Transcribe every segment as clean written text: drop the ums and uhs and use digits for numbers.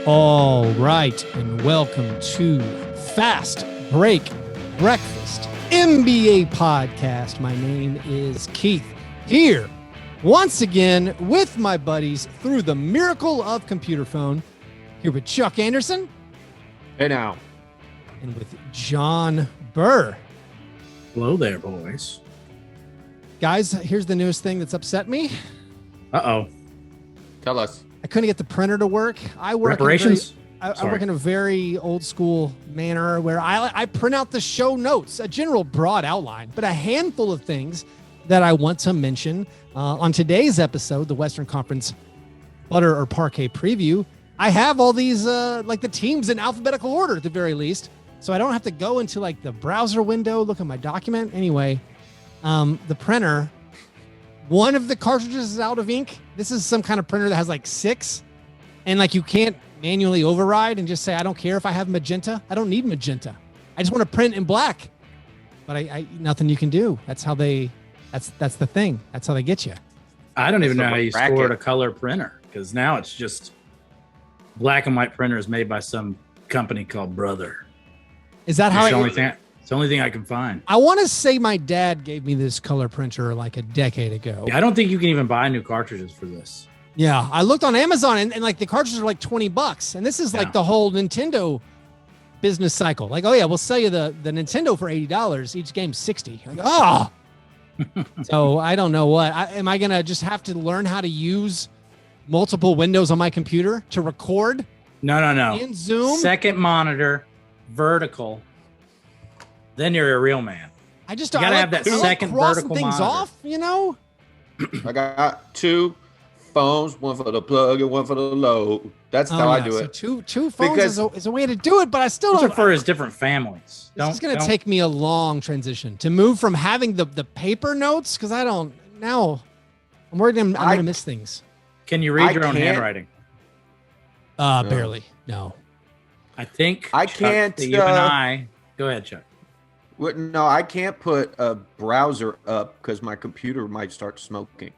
All right, and welcome to Fastbreak Breakfast, NBA podcast. My name is Keith, here once again with my buddies through the miracle of computer phone, here with Chuck Anderson. Hey now. And with John Burr. Hello there, boys. Guys, here's the newest thing that's upset me. Uh-oh. Tell us. I couldn't get the printer to work. I work in a very old school manner where I print out the show notes, a general broad outline, but a handful of things that I want to mention on today's episode, the Western Conference Butter or Parkay preview. I have all these like the teams in alphabetical order at the very least, so I don't have to go into like the browser window, look at my document. Anyway, the printer, one of the cartridges is out of ink. This is some kind of printer that has like 6, and like you can't manually override and just say, I don't care if I have magenta. I don't need magenta. I just want to print in black. But I nothing you can do. That's how they, that's the thing. That's how they get you. I don't even know how you stored a color printer, because now it's just black and white printers made by some company called Brother. Is that how it's the only thing I can find. I want to say my dad gave me this color printer like a decade ago. Yeah, I don't think you can even buy new cartridges for this. Yeah, I looked on Amazon and like the cartridges are like $20, and this is like the whole Nintendo business cycle. Like, oh yeah, we'll sell you the Nintendo for $80. Each game's $60. Like, oh. So I don't know what. Am I gonna just have to learn how to use multiple windows on my computer to record? No. In Zoom, second monitor, vertical. Then you're a real man. I just you gotta have that second vertical things monitor. Off, you know. I got 2 phones, one for the plug and one for the load. That's how I do it. So two phones is a way to do it, but I still don't. Prefer as different families. This is going to take me a long transition to move from having the paper notes, because I'm worried I'm going to miss things. Can you read your own handwriting? Barely. No. I think I Chuck, can't. You and I. Go ahead, Chuck. No, I can't put a browser up because my computer might start smoking.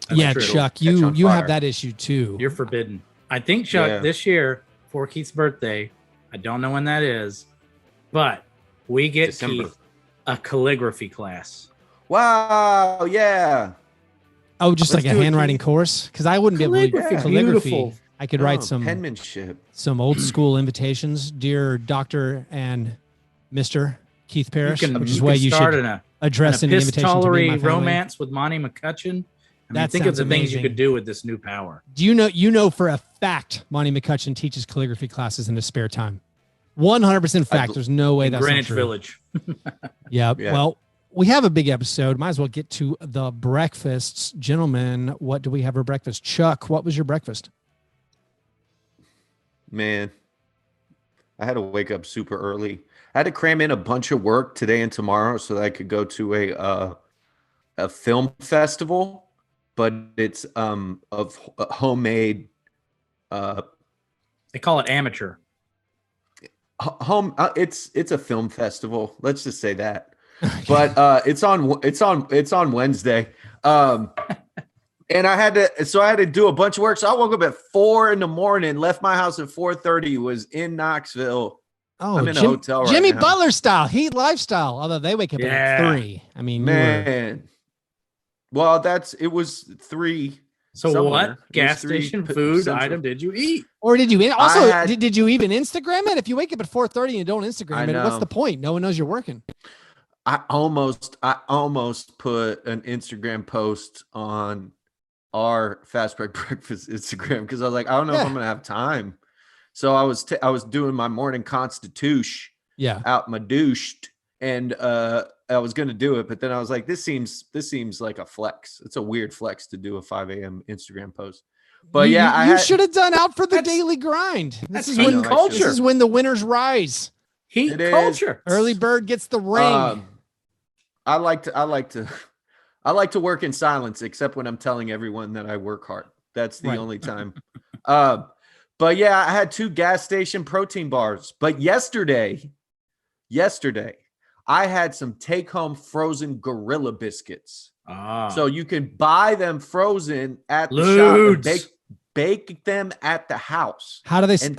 That's true. Chuck, you have that issue too. You're forbidden. I think, Chuck, this year for Keith's birthday, I don't know when that is, but we get December. Keith a calligraphy class. Wow, yeah. Oh, just like a handwriting course? Because I wouldn't be able to do calligraphy. Beautiful. I could write some penmanship, some old school invitations, dear Dr. and Mr. Keith Parrish, which is why you should address an invitation to me and my romance with Monty McCutcheon. Think of the things you could do with this new power. Do you know for a fact Monty McCutcheon teaches calligraphy classes in his spare time? 100% fact. There's no way that's Greenwich not true. Village. Yeah. Well, we have a big episode. Might as well get to the breakfasts. Gentlemen, what do we have for breakfast? Chuck, what was your breakfast? Man, I had to wake up super early. I had to cram in a bunch of work today and tomorrow so that I could go to a film festival, but it's of homemade. They call it amateur. It's a film festival. Let's just say that. But it's on Wednesday. And I had to do a bunch of work. So I woke up at 4 a.m, left my house at 4:30, was in Knoxville. Oh, I'm in a hotel right Jimmy now. Butler style, Heat lifestyle. Although they wake up at 3. I mean, man. Well, it was 3. So somewhere. What gas station food item did you eat? Or did you did you even Instagram it? If you wake up at 4:30 and you don't Instagram it, what's the point? No one knows you're working. I almost put an Instagram post on our Fastbreak Breakfast Instagram because I was like, I don't know if I'm gonna have time. So I was doing my morning constitution out my douche, and I was gonna do it, but then I was like, this seems like a flex. It's a weird flex to do a 5 a.m. Instagram post. But you should have done out for the daily grind. This is when culture. This is when the winners rise. Heat culture. Early bird gets the ring. I like to work in silence, except when I'm telling everyone that I work hard. That's the only time. But yeah, I had 2 gas station protein bars. But yesterday, I had some take-home frozen Gorilla biscuits. So you can buy them frozen at the shop. bake them at the house. How do they? And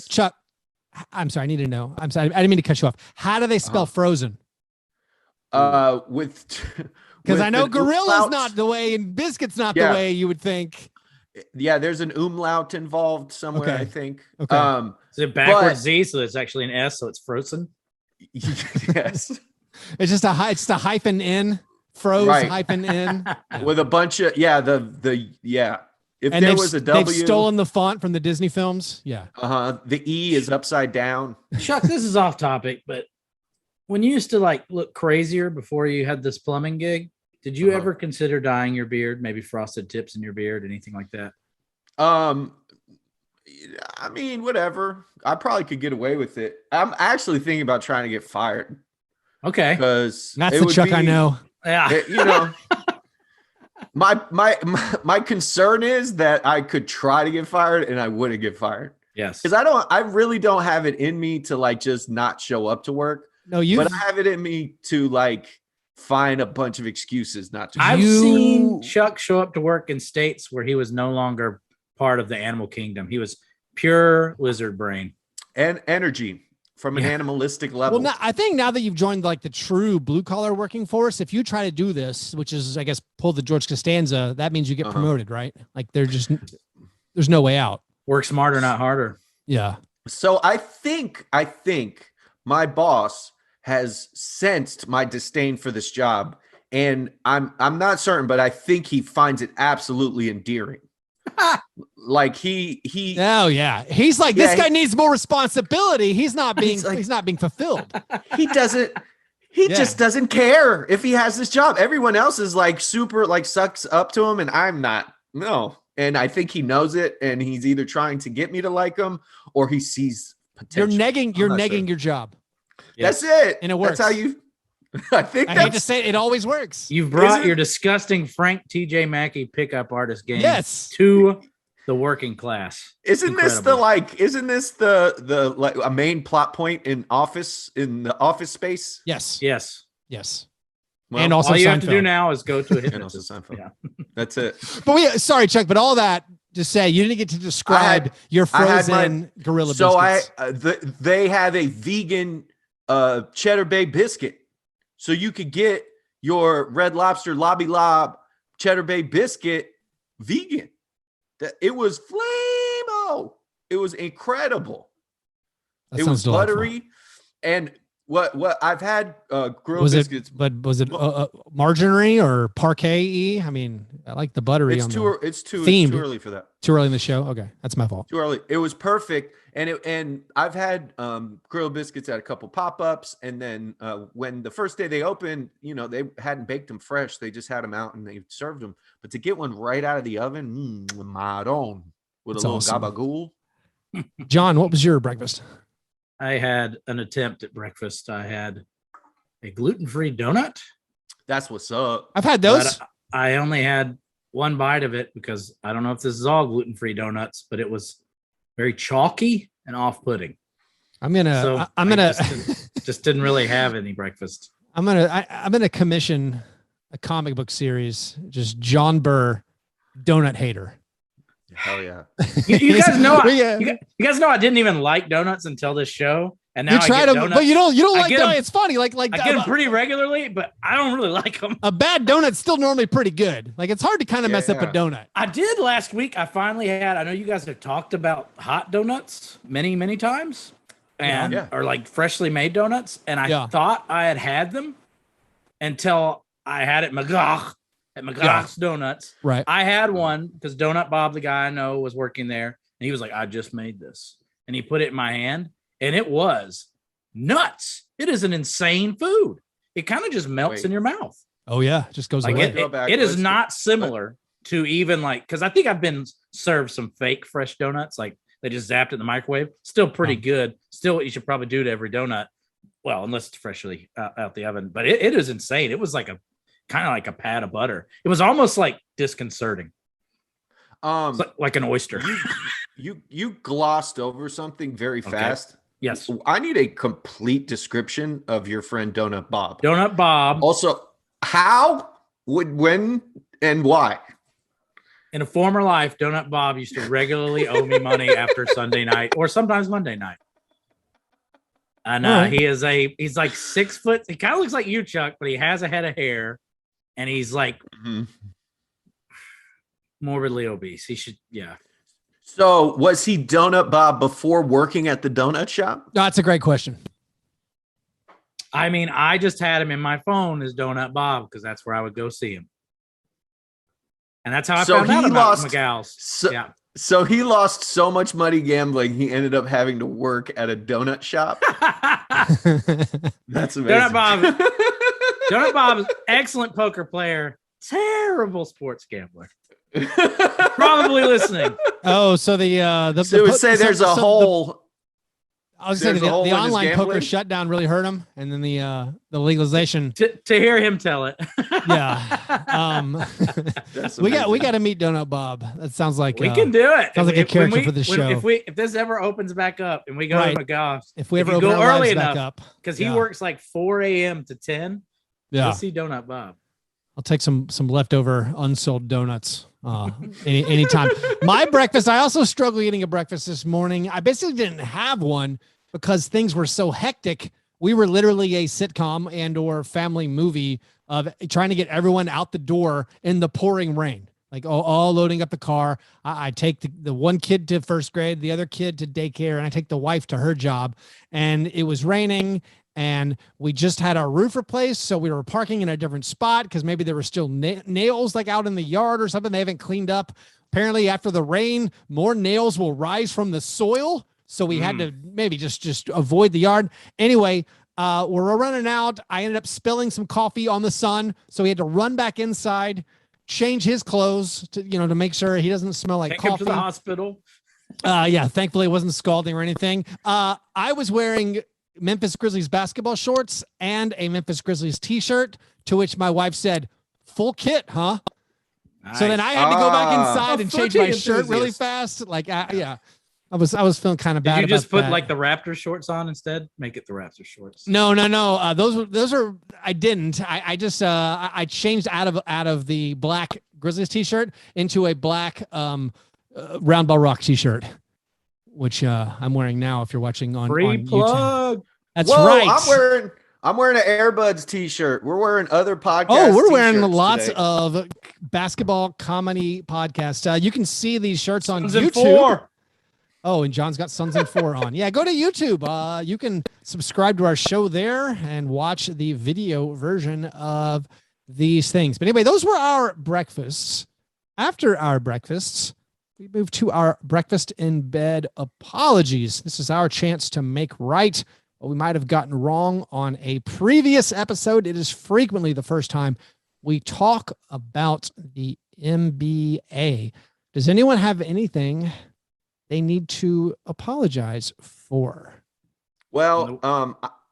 Chuck, I'm sorry. I need to know. I'm sorry. I didn't mean to cut you off. How do they spell frozen? With because I know gorilla's not the way and biscuit's not the way you would think. Yeah, there's an umlaut involved somewhere, I think. Okay. Is it backwards Z, so it's actually an S, so it's frozen? Yes. It's just a hyphen in, froze hyphen in. With a bunch of If and there was a W, they've stolen the font from the Disney films. Yeah. The E is upside down. Chuck, this is off topic, but when you used to like look crazier before you had this plumbing gig, did you ever consider dyeing your beard, maybe frosted tips in your beard, anything like that? I mean, whatever. I probably could get away with it. I'm actually thinking about trying to get fired. Okay. Because that's the Chuck I know. Yeah. My concern is that I could try to get fired and I wouldn't get fired. Yes. Because I really don't have it in me to like just not show up to work. No, but I have it in me to like find a bunch of excuses not to. I've seen Chuck show up to work in states where he was no longer part of the animal kingdom. He was pure lizard brain and energy from an animalistic level. Well, I think now that you've joined like the true blue collar working force, if you try to do this, which is, I guess, pull the George Costanza, that means you get promoted, right? Like there's no way out. Work smarter, not harder. Yeah. So I think my boss has sensed my disdain for this job, and I'm not certain, but I think he finds it absolutely endearing. Like he's like, this guy needs more responsibility. He's not being fulfilled. He just doesn't care if he has this job. Everyone else is like super like sucks up to him, and I'm not. No. And I think he knows it, and he's either trying to get me to like him or he sees potential. You're negging your job. Yes. That's it. And it works. That's how you I hate to say it always works. You've brought your disgusting Frank TJ Mackey pickup artist game to the working class. Isn't this the like a main plot point in the office space? Yes. Well, and also all you Seinfeld. have to do now is go to a hypnotist. Yeah. That's it. But sorry, Chuck, but all that to say you didn't get to describe your frozen gorilla biscuits. So they have a vegan Cheddar Bay biscuit. So you could get your Red Lobster Lobby Lob Cheddar Bay biscuit vegan. It was flame-o. It was incredible. It was buttery. And what I've had grilled biscuits. But was it margarine or Parkay? I mean, I like the buttery. It's too early for that. Too early in the show. Okay, that's my fault. Too early. It was perfect, and I've had grilled biscuits at a couple pop-ups, and then when the first day they opened, they hadn't baked them fresh. They just had them out and they served them. But to get one right out of the oven, madon, with that's a little gabagool. John, what was your breakfast? I had an attempt at breakfast. I had a gluten-free donut. That's what's up. I've had those. But I only had one bite of it because I don't know if this is all gluten-free donuts, but it was very chalky and off-putting. Just didn't really have any breakfast. I'm gonna commission a comic book series, just John Burr, donut hater. Hell yeah! You guys know. You guys know I didn't even like donuts until this show, and now you tried them, donuts. but you don't like donuts. It's funny, like I get them pretty regularly, but I don't really like them. A bad donut's still normally pretty good. Like it's hard to kind of mess up a donut. I did last week. I finally had. I know you guys have talked about hot donuts many times, and or like freshly made donuts, and I thought I had them until I had it at McGoch's Donuts. Right. I had one because Donut Bob, the guy I know, was working there, and he was like, I just made this. And he put it in my hand, and it was nuts. It is an insane food. It kind of just melts in your mouth. Oh, yeah. It just goes like away. It is not similar to even like, because I think I've been served some fake fresh donuts. Like they just zapped it in the microwave. Still pretty good. Still what you should probably do to every donut. Well, unless it's freshly out the oven. But it is insane. It was like kind of like a pat of butter. It was almost like disconcerting. Like an oyster. You glossed over something very fast. Yes. I need a complete description of your friend Donut Bob. Donut Bob. Also, how, when, and why? In a former life, Donut Bob used to regularly owe me money after Sunday night or sometimes Monday night. And he's like 6 foot. He kind of looks like you, Chuck, but he has a head of hair, and he's like morbidly obese. He should, yeah. So was he Donut Bob before working at the donut shop? No, that's a great question. I mean, I just had him in my phone as Donut Bob because that's where I would go see him. And that's how I found out about McGow's. So he lost so much money gambling, he ended up having to work at a donut shop. That's amazing. Donut Bob's excellent poker player, terrible sports gambler. Probably listening. Oh, so there's a hole. I was saying the online poker shutdown really hurt him, and then the legalization. To hear him tell it, yeah. We got to meet Donut Bob. That sounds like we can do it. Sounds like a character for the show. If this ever opens back up and we go to McGoff's, if we ever open go early enough, up, because he works like 4 a.m. to 10. Yeah, we'll see Donut Bob. I'll take some leftover unsold donuts anytime. My breakfast, I also struggled eating a breakfast this morning. I basically didn't have one because things were so hectic. We were literally a sitcom and or family movie of trying to get everyone out the door in the pouring rain, like all loading up the car. I take the one kid to first grade, the other kid to daycare, and I take the wife to her job. And it was raining. And we just had our roof replaced, so we were parking in a different spot because maybe there were still nails like out in the yard or something they haven't cleaned up. Apparently, after the rain, more nails will rise from the soil, so we had to maybe just avoid the yard. Anyway, we're running out. I ended up spilling some coffee on the son, so he had to run back inside, change his clothes to make sure he doesn't smell like coffee. Take him to the hospital. Yeah, thankfully it wasn't scalding or anything. I was wearing Memphis Grizzlies basketball shorts and a Memphis Grizzlies t-shirt, to which my wife said, "Full kit, huh?" Nice. So then I had to go back inside and change my shirt really fast. Like, yeah, I was feeling kind of bad. Did you just put that. like the Raptor shorts on instead? Make it the Raptor shorts. No. Those are. I didn't. I just I changed out of the black Grizzlies t-shirt into a black Round Ball Rock t-shirt, which I'm wearing now. If you're watching on plug. YouTube. That's right. I'm wearing an Airbuds t-shirt. We're wearing other podcasts. Oh, we're wearing lots of basketball comedy podcasts. You can see these shirts on YouTube. Oh, and John's got Sons and Four on. Yeah, go to YouTube. You can subscribe to our show there and watch the video version of these things. But anyway, those were our breakfasts. After our breakfasts, we move to our breakfast in bed apologies. This is our chance to make right what we might have gotten wrong on a previous episode. It is frequently the first time we talk about the NBA. Does anyone have anything they need to apologize for? Well,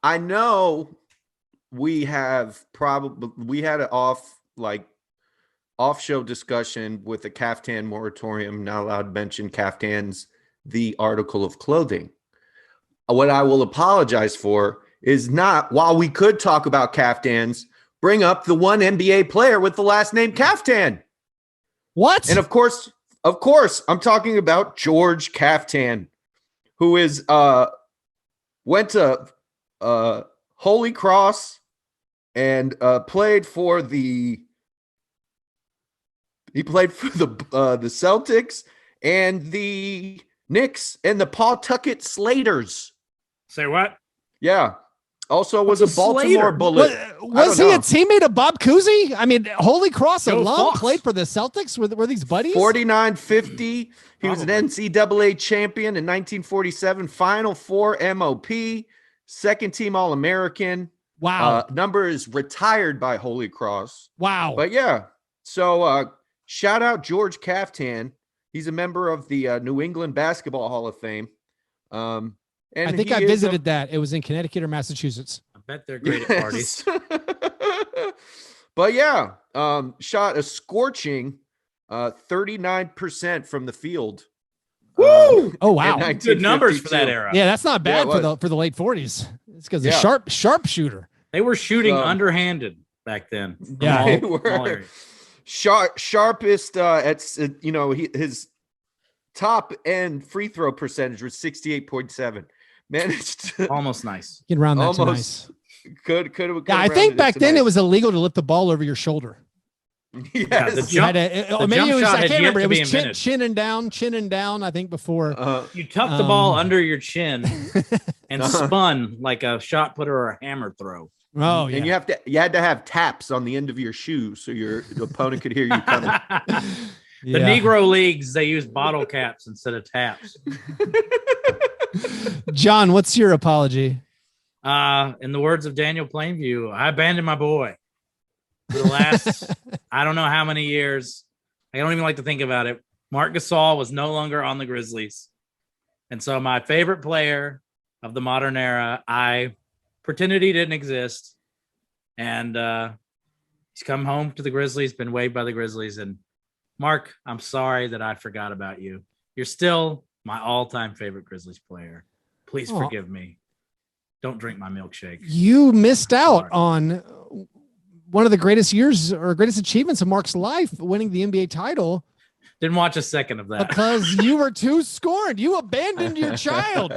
I know we had an off-show discussion with the Caftan moratorium, not allowed to mention caftans, the article of clothing. What I will apologize for is not, while we could talk about caftans, bring up the one NBA player with the last name Caftan. What? And of course, I'm talking about George Caftan, who went to Holy Cross and played for the Celtics and the Knicks and the Pawtucket Slaters. Say what? Yeah. Also was a Baltimore Bullet. Was he a teammate of Bob Cousy? I mean, Holy Cross alum played for the Celtics. Were these buddies? 49-50. He was an NCAA champion in 1947. Final Four MOP. Second team All-American. Wow. Number is retired by Holy Cross. Wow. But yeah. So shout out George Caftan. He's a member of the New England Basketball Hall of Fame. And I think I visited that. It was in Connecticut or Massachusetts. I bet they're great at parties. But yeah, shot a scorching 39% from the field. Woo! Oh wow, good numbers for that era. Yeah, that's not bad for the late 40s. It's because the sharp shooter. They were shooting underhanded back then. Yeah, all areas. Sharpest his top end free throw percentage was 68.7. Managed to almost nice. You can round that to nice. Could yeah, I think back then it was illegal to lift the ball over your shoulder. Yes. Yeah, the jump shot I can't remember. It was invented. chin and down. I think before you tucked the ball under your chin and spun like a shot putter or a hammer throw. Oh, yeah. And you had to have taps on the end of your shoe so your opponent could hear you coming. The Negro leagues, they use bottle caps instead of taps. John, what's your apology? In the words of Daniel Plainview, I abandoned my boy. For the last, I don't know how many years. I don't even like to think about it. Marc Gasol was no longer on the Grizzlies. And so my favorite player of the modern era, I pretended he didn't exist. And he's come home to the Grizzlies, been waived by the Grizzlies. And Mark, I'm sorry that I forgot about you. You're still my all-time favorite Grizzlies player. Please forgive me. Don't drink my milkshake. You missed out on one of the greatest years or greatest achievements of Mark's life, winning the NBA title. Didn't watch a second of that. Because you were too scorned. You abandoned your child.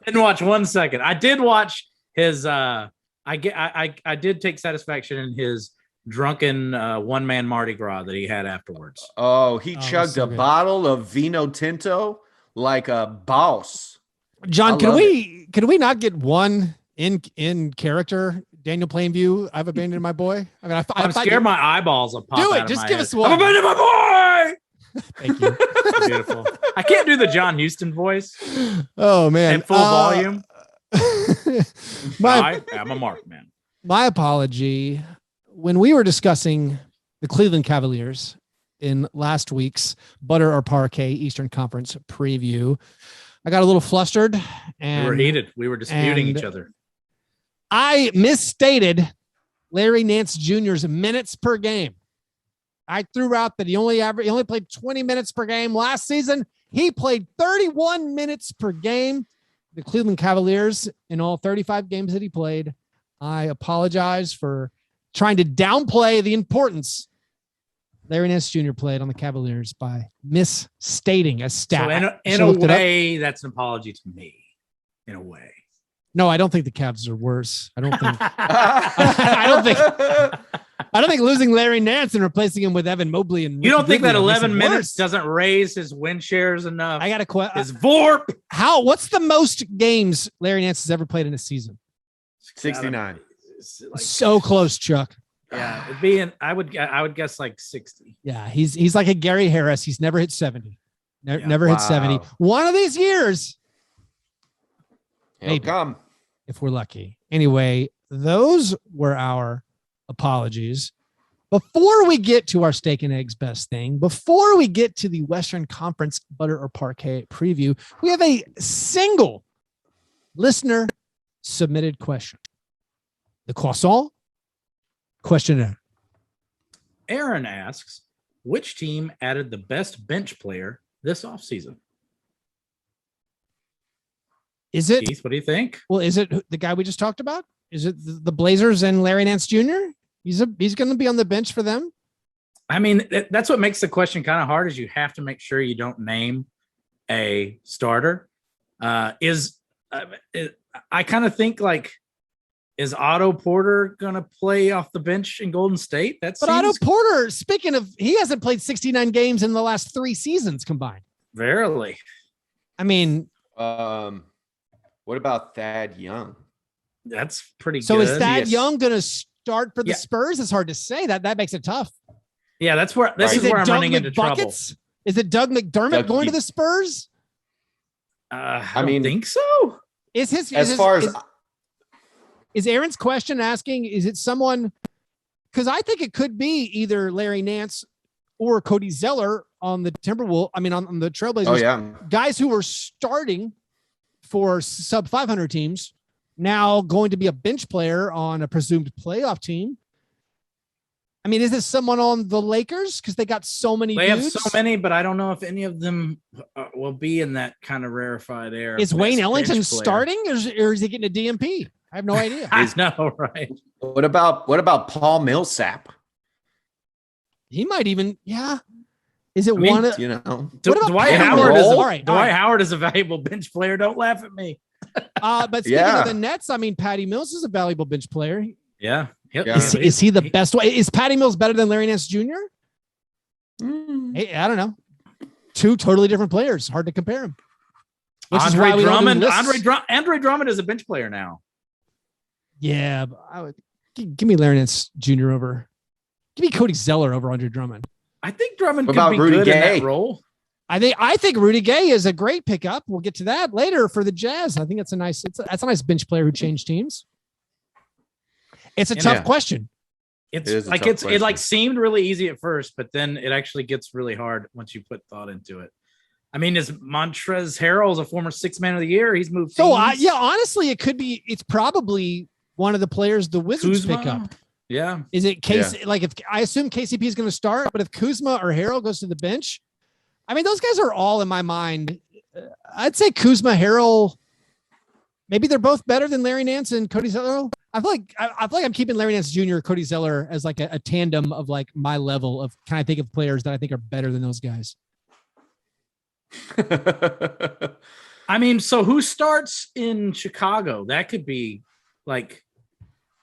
Didn't watch 1 second. I did watch his I did take satisfaction in his drunken one-man Mardi Gras that he had afterwards. Oh, he chugged a bottle of Vino Tinto like a boss. John, could we not get one in character Daniel Plainview? I've abandoned my boy. I mean, I'm scared my eyeballs will pop do out it. Just of my give head. us one. I've abandoned my boy. Thank you. Beautiful. I can't do the John Houston voice. Oh man, at full volume. I am a Mark man. My apology. When we were discussing the Cleveland Cavaliers in last week's Butter or Parkay Eastern Conference preview, I got a little flustered and we were heated. We were disputing each other. I misstated Larry Nance Jr.'s minutes per game. I threw out that he only played 20 minutes per game last season. He played 31 minutes per game. The Cleveland Cavaliers in all 35 games that he played. I apologize for trying to downplay the importance Larry Nance Jr. played on the Cavaliers by misstating a stat. So in a way, that's an apology to me. In a way. No, I don't think the Cavs are worse. I don't think. I don't think losing Larry Nance and replacing him with Evan Mobley and you don't think that 11 minutes doesn't raise his win shares enough? I got a question. His VORP. What's the most games Larry Nance has ever played in a season? 69. So close, Chuck. Yeah, it'd be I would guess like 60. Yeah, he's like a Gary Harris. He's never hit 70. Never hit 70. One of these years. He'll come. If we're lucky. Anyway, those were our apologies. Before we get to our steak and eggs best thing, before we get to the Western Conference Butter or Parkay preview, we have a single listener submitted question. The croissant questionnaire. Aaron asks, which team added the best bench player this offseason? Is it Keith, what do you think? Well, is it the guy we just talked about? Is it the Blazers and Larry Nance Jr.? He's going to be on the bench for them. I mean, that's what makes the question kind of hard is you have to make sure you don't name a starter. I kind of think like, is Otto Porter going to play off the bench in Golden State? Otto Porter, speaking of, he hasn't played 69 games in the last 3 seasons combined. Verily. I mean, what about Thad Young? That's pretty good. So is Thad Young going to start for the Spurs? It's hard to say. That makes it tough. Yeah, this is where I'm running into trouble. Is it Doug McDermott going to the Spurs? I don't think so. Is Aaron's question asking, is it someone? Because I think it could be either Larry Nance or Cody Zeller on the Timberwolves. I mean, on the Trailblazers. Oh, yeah. Guys who were starting for sub 500 teams now going to be a bench player on a presumed playoff team. I mean, is this someone on the Lakers? Because they got so many They dudes. have so many, but I don't know if any of them will be in that kind of rarefied air. Is Wayne Ellington starting or is he getting a DMP? I have no idea. I know, right? What about Paul Millsap? He might even, yeah. Is it one? Dwight Howard is a valuable bench player. Don't laugh at me. But speaking of the Nets, I mean, Patty Mills is a valuable bench player. Yeah. Yep. Is he the best way? Is Patty Mills better than Larry Nance Jr.? Hey, I don't know. Two totally different players. Hard to compare them. Andre Drummond is a bench player now. Yeah, but I would give me Larry Nance Jr. over. Give me Cody Zeller over Andre Drummond. I think Drummond could be good in that role. I think Rudy Gay is a great pickup. We'll get to that later for the Jazz. I think that's a nice bench player who changed teams. It's a tough question. It seemed really easy at first, but then it actually gets really hard once you put thought into it. I mean, is Montrezl Harrell a former 6th man of the year? He's moved. So honestly, it's probably one of the players the Wizards pick up. Yeah. Is it Case? Yeah. Like if I assume KCP is going to start, but if Kuzma or Harrell goes to the bench, I mean, those guys are all in my mind. I'd say Kuzma, Harrell, maybe they're both better than Larry Nance and Cody Zeller. I feel like I'm keeping Larry Nance Jr. Cody Zeller as like a tandem of like my level of, can I think of players that I think are better than those guys? I mean, so who starts in Chicago? That could be like,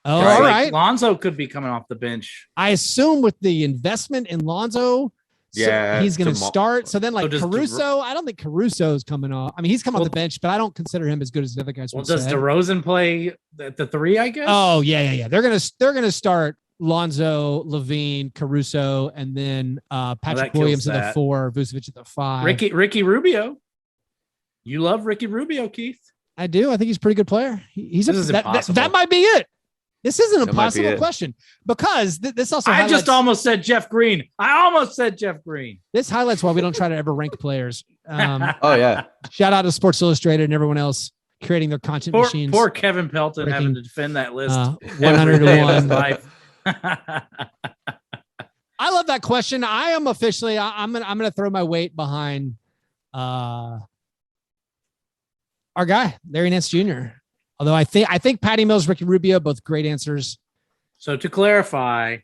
all right. Lonzo could be coming off the bench. I assume with the investment in Lonzo, he's going to start. So then like Caruso, I don't think Caruso's coming off. I mean, he's come off the bench, but I don't consider him as good as the other guys. Well, does DeRozan play at the 3, I guess? Oh, yeah. They're going to start Lonzo, Levine, Caruso, and then Patrick Williams at the 4, Vucevic at the 5. Ricky Rubio. You love Ricky Rubio, Keith. I do. I think he's a pretty good player. That might be it. This is an impossible question because this also. I just almost said Jeff Green. This highlights why we don't try to ever rank players. Oh yeah. Shout out to Sports Illustrated and everyone else creating their content machines. Poor Kevin Pelton having to defend that list. 100 to 1. I love that question. I am officially. I'm gonna throw my weight behind our guy Larry Nance Jr. Although I think Patty Mills, Ricky Rubio, both great answers. So to clarify,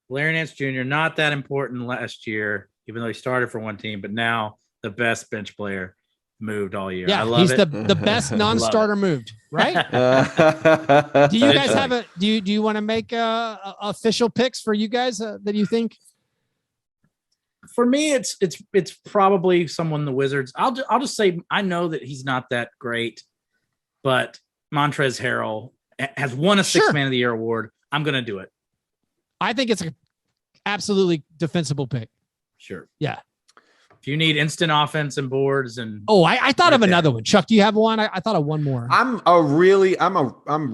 Larry Nance Jr. not that important last year, even though he started for one team, but now the best bench player moved all year. Yeah, he's the best non-starter moved, right? Do you guys have do you want to make official picks for you guys that you think? For me, it's probably someone the Wizards. I'll just say I know that he's not that great, but Montrezl Harrell has won a 6th man of the year award. I'm going to do it. I think it's an absolutely defensible pick. Sure. Yeah. If you need instant offense and boards and I thought of another one. Chuck, do you have one? I thought of one more. I'm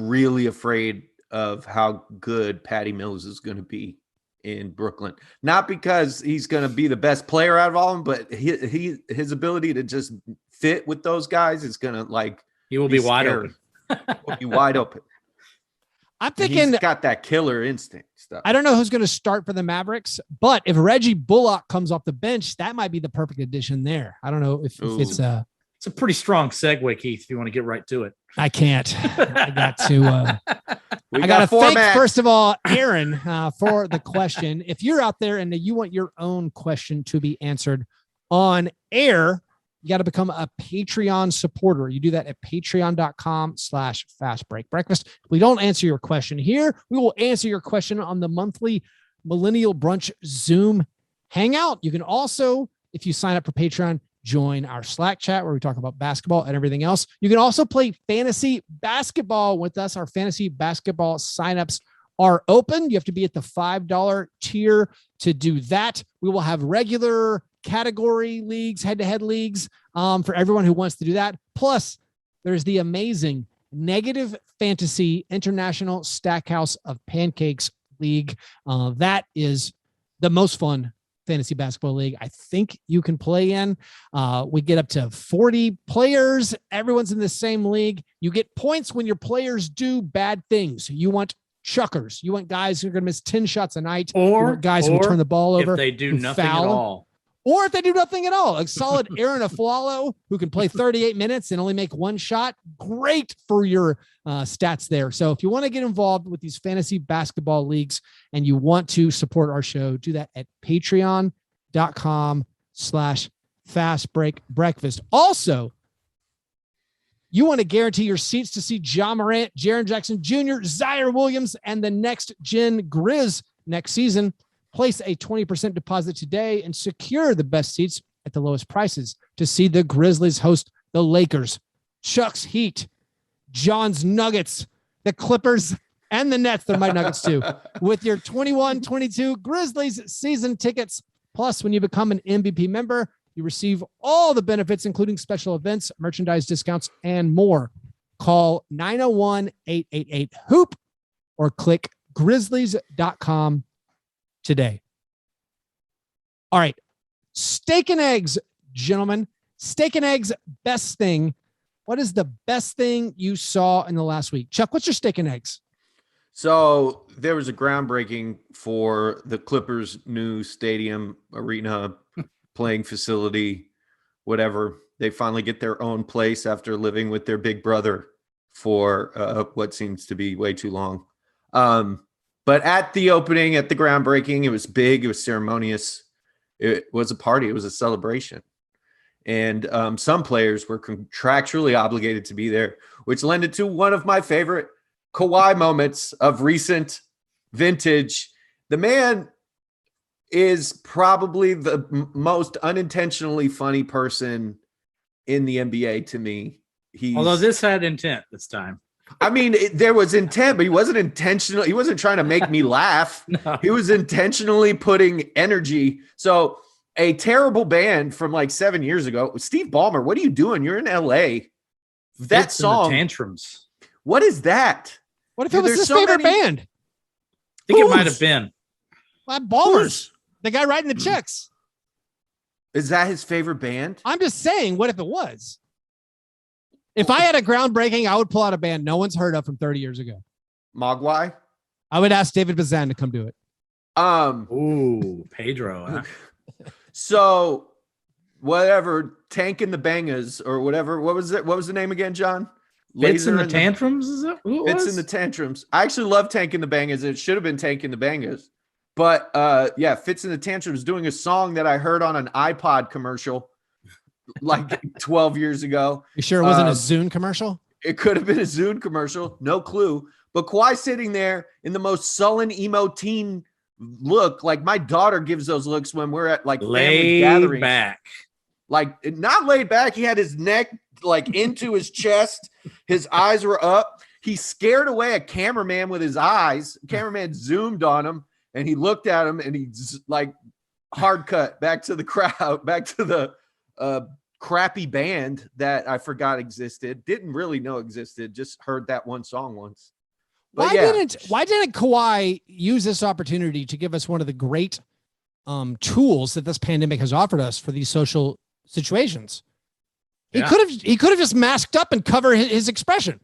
really afraid of how good Patty Mills is going to be in Brooklyn. Not because he's going to be the best player out of all of them, but his ability to just fit with those guys is going to he will be wide open. Will be wide open. I'm thinking he's got that killer instinct stuff. I don't know who's going to start for the Mavericks, but if Reggie Bullock comes off the bench, that might be the perfect addition there. I don't know if it's a pretty strong segue, Keith, if you want to get right to it. I can't. I got to I got to thank first of all Aaron for the question. If you're out there and you want your own question to be answered on air, you got to become a Patreon supporter. You do that at patreon.com/fastbreakbreakfast. If we don't answer your question here, we will answer your question on the monthly Millennial Brunch Zoom Hangout. You can also, if you sign up for Patreon, join our Slack chat where we talk about basketball and everything else. You can also play fantasy basketball with us. Our fantasy basketball signups are open. You have to be at the $5 tier to do that. We will have regular category leagues, head-to-head leagues for everyone who wants to do that. Plus, there's the amazing Negative Fantasy International Stackhouse of Pancakes League. That is the most fun fantasy basketball league I think you can play in. We get up to 40 players. Everyone's in the same league. You get points when your players do bad things. You want chuckers. You want guys who are going to miss 10 shots a night. Or guys who turn the ball over. If they do nothing at all. Or if they do nothing at all, a solid Aaron Aflalo who can play 38 minutes and only make one shot. Great for your stats there. So if you want to get involved with these fantasy basketball leagues and you want to support our show, do that at patreon.com/fastbreakbreakfast. Also, you want to guarantee your seats to see Ja Morant, Jaren Jackson Jr., Zaire Williams, and the next gen Grizz next season. Place a 20% deposit today and secure the best seats at the lowest prices to see the Grizzlies host the Lakers, Chuck's Heat, John's Nuggets, the Clippers, and the Nets. They're my Nuggets too. With your 21-22 Grizzlies season tickets. Plus, when you become an MVP member, you receive all the benefits, including special events, merchandise discounts, and more. Call 901-888-HOOP or click grizzlies.com today. All right. Steak and eggs, gentlemen. Steak and eggs, best thing. What is the best thing you saw in the last week? Chuck, what's your steak and eggs? So there was a groundbreaking for the Clippers' new stadium, arena, playing facility, whatever. They finally get their own place after living with their big brother for what seems to be way too long. But at the opening, at the groundbreaking, it was big. It was ceremonious. It was a party. It was a celebration. And some players were contractually obligated to be there, which led to one of my favorite Kawhi moments of recent vintage. The man is probably the most unintentionally funny person in the NBA to me. Although this had intent this time. I mean, there was intent, but he wasn't intentional. He wasn't trying to make me laugh. No. He was intentionally putting energy. So a terrible band from like 7 years ago, Steve Ballmer, what are you doing? You're in LA. That Fits song. in the Tantrums. What is that? What if it was his favorite band? I think it might have been. Ballers. The guy writing the checks. Is that his favorite band? I'm just saying, what if it was? If I had a groundbreaking, I would pull out a band no one's heard of from 30 years ago. Mogwai? I would ask David Bazan to come do it. Ooh, Pedro. Huh? So whatever, Tank and the Bangas or whatever. What was it? What was the name again, John? Fits in the Tantrums? Is that who it Fits was? in the Tantrums. I actually love Tank and the Bangas. It should have been Tank and the Bangas. But yeah, Fits in the Tantrums doing a song that I heard on an iPod commercial like 12 years ago. You sure it wasn't a Zune commercial? It could have been a Zune commercial. No clue. But Kawhi sitting there in the most sullen emo teen look. Like my daughter gives those looks when we're at like family gatherings. Back. Like not laid back. He had his neck like into his chest. His eyes were up. He scared away a cameraman with his eyes. Cameraman zoomed on him and he looked at him and he like hard cut back to the crowd, back to the crappy band that I forgot existed. Didn't really know existed. Just heard that one song once. But why didn't Kawhi use this opportunity to give us one of the great tools that this pandemic has offered us for these social situations? He could have just masked up and covered his expression.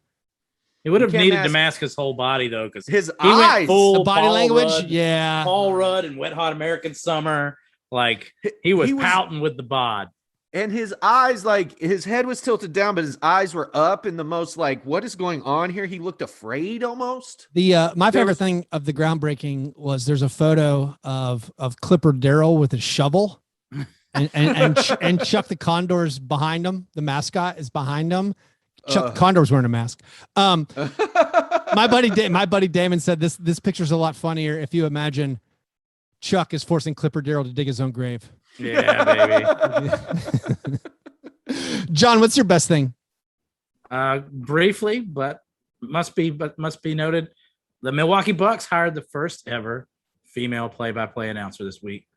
He would have needed to mask his whole body though, because his eyes, went full the body Paul language, Rudd, Paul Rudd and Wet Hot American Summer. Like he was pouting with the bod. And his eyes, like his head was tilted down, but his eyes were up in the most like, what is going on here? He looked afraid almost. My favorite thing of the groundbreaking was there's a photo of Clipper Darrell with his shovel and Chuck the Condor's behind him. The mascot is behind him. Chuck the Condor's wearing a mask. My buddy Damon said this picture's a lot funnier if you imagine Chuck is forcing Clipper Darrell to dig his own grave. Yeah, baby. John, what's your best thing? Briefly, but must be noted, the Milwaukee Bucks hired the first ever female play-by-play announcer this week,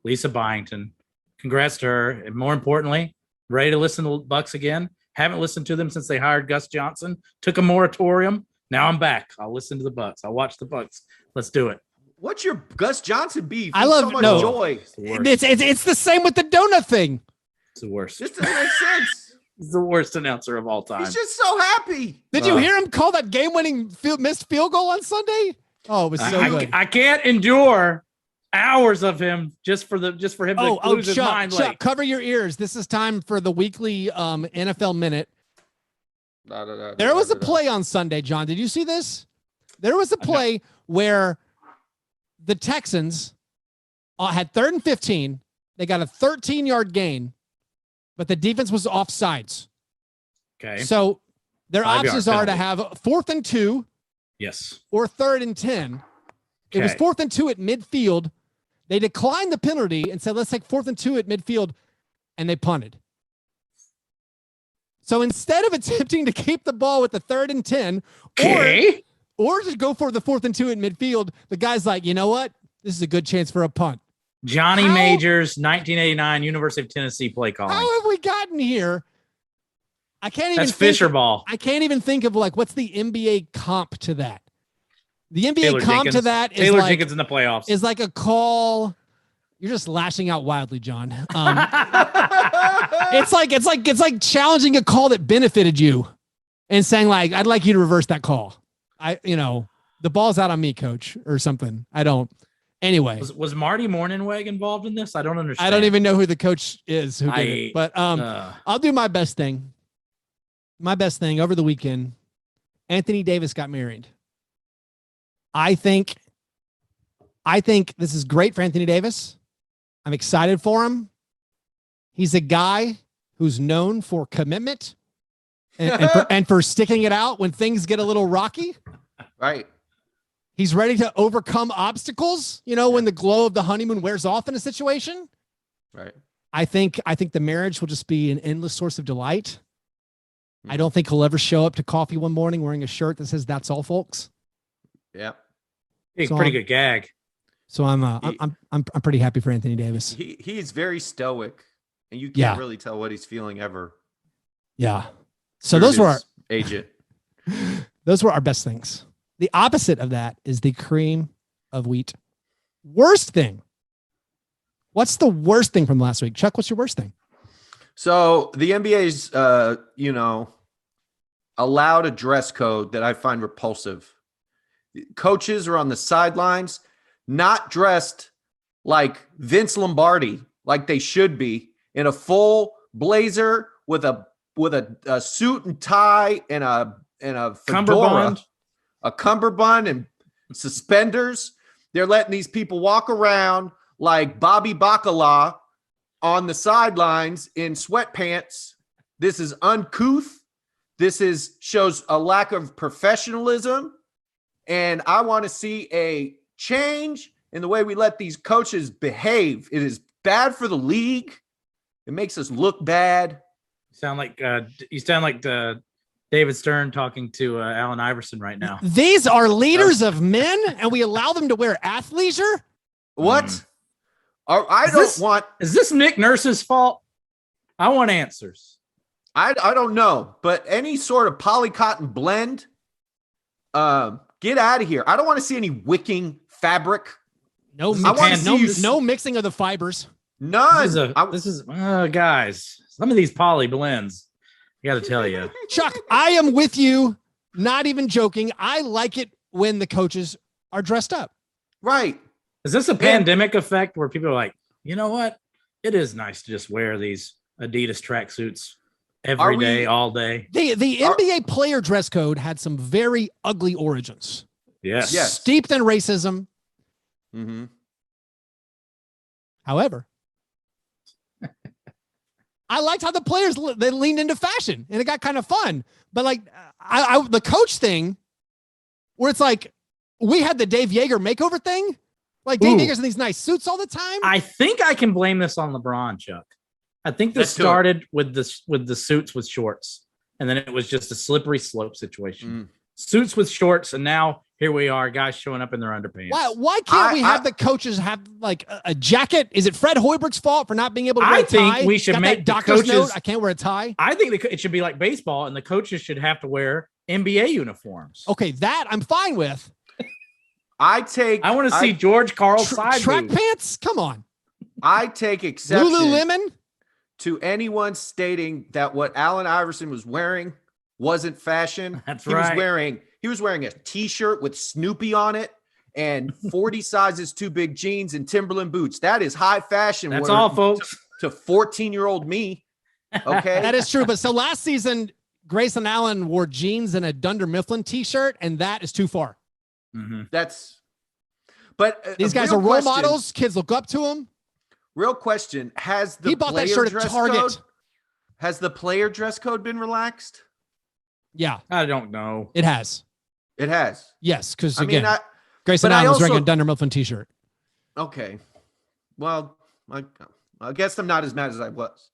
Lisa Byington. Congrats to her. And more importantly, ready to listen to Bucks again. Haven't listened to them since they hired Gus Johnson. Took a moratorium. Now I'm back. I'll listen to the Bucks. I'll watch the Bucks. Let's do it. What's your Gus Johnson beef? I love so much joy. It's the same with the donut thing. It's the worst. This doesn't make sense. He's the worst announcer of all time. He's just so happy. Did you hear him call that game-winning missed field goal on Sunday? Oh, it was so good. I can't endure hours of him just for him to lose his mind. Chuck, cover your ears. This is time for the weekly NFL Minute. There was a play on Sunday, John. Did you see this? There was a play where the Texans had 3rd and 15. They got a 13-yard gain, but the defense was offsides. Okay. So their options are to have 4th and 2. Yes. Or 3rd and 10. Okay. It was 4th and 2 at midfield. They declined the penalty and said, let's take 4th and 2 at midfield. And they punted. So instead of attempting to keep the ball with the 3rd and 10, or just go for the 4th and 2 at midfield, the guy's like, you know what? This is a good chance for a punt. Johnny Majors, 1989, University of Tennessee play calling. How have we gotten here? I can't even. That's Fisher ball. I can't even think of what's the NBA comp to that. The NBA comp to that is Taylor Jenkins in the playoffs. Is like a call. You're just lashing out wildly, John. It's like challenging a call that benefited you, and saying like, "I'd like you to reverse that call." The ball's out on me, coach, or something. I don't. Anyway, was Marty Morningweg involved in this? I don't understand. I don't even know who the coach is who did it, but I'll do my best thing. My best thing over the weekend. Anthony Davis got married. I think this is great for Anthony Davis. I'm excited for him. He's a guy who's known for commitment and for sticking it out when things get a little rocky. Right. He's ready to overcome obstacles, when the glow of the honeymoon wears off in a situation. Right. I think the marriage will just be an endless source of delight. I don't think he'll ever show up to coffee one morning wearing a shirt that says "That's all, folks." Yeah. He's a pretty good gag. So I'm pretty happy for Anthony Davis. He's very stoic, and you can't really tell what he's feeling ever. Yeah. So those were our agent. Those were our best things. The opposite of that is the cream of wheat. Worst thing. What's the worst thing from last week? Chuck, what's your worst thing? So the NBA's, allowed a dress code that I find repulsive. Coaches are on the sidelines, not dressed like Vince Lombardi, like they should be, in a full blazer with a suit and tie and a fedora, a cummerbund and suspenders. They're letting these people walk around like Bobby Bacala on the sidelines in sweatpants. This is uncouth. This shows a lack of professionalism. And I want to see a change in the way we let these coaches behave. It is bad for the league. It makes us look bad. You sound like David Stern talking to Allen Iverson right now. These are leaders of men, and we allow them to wear athleisure? What? Is this Nick Nurse's fault? I want answers. I don't know, but any sort of polycotton blend, get out of here. I don't want to see any wicking fabric. No mixing of the fibers. None. This is guys, some of these poly blends, I got to tell you. Chuck, I am with you. Not even joking. I like it when the coaches are dressed up. Right. Is this a pandemic effect where people are like, you know what? It is nice to just wear these Adidas tracksuits every day, all day. The NBA player dress code had some very ugly origins. Yes. Steeped in racism. Mm-hmm. However, I liked how the players they leaned into fashion and it got kind of fun. But like the coach thing, where it's like we had the Dave Yeager makeover thing. Like Dave Yeager's in these nice suits all the time. I think I can blame this on LeBron, Chuck. I think this started with the suits with shorts, and then it was just a slippery slope situation. Suits with shorts, and now here we are, guys showing up in their underpants. Why can't we have the coaches have like a jacket? Is it Fred Hoiberg's fault for not being able to wear a tie? I think we should make the doctor's coaches. Note, I can't wear a tie. I think it should be like baseball, and the coaches should have to wear NBA uniforms. Okay, that I'm fine with. I want to see George Karl side track pants. Come on. I take exception Lululemon to anyone stating that what Allen Iverson was wearing wasn't fashion. That's right. He was wearing a T-shirt with Snoopy on it and 40 sizes too big jeans and Timberland boots. That is high fashion. That's all, folks. To 14-year-old me. Okay. That is true. But so last season, Grayson Allen wore jeans and a Dunder Mifflin t-shirt, and that is too far. Mm-hmm. But these guys are role models. Kids look up to him. Real question. He bought that shirt at Target. Has the player dress code been relaxed? Yeah. I don't know. It has. It has. Yes. Because again, Grayson Allen was wearing a Dunder Mifflin t-shirt. Okay. Well, I guess I'm not as mad as I was.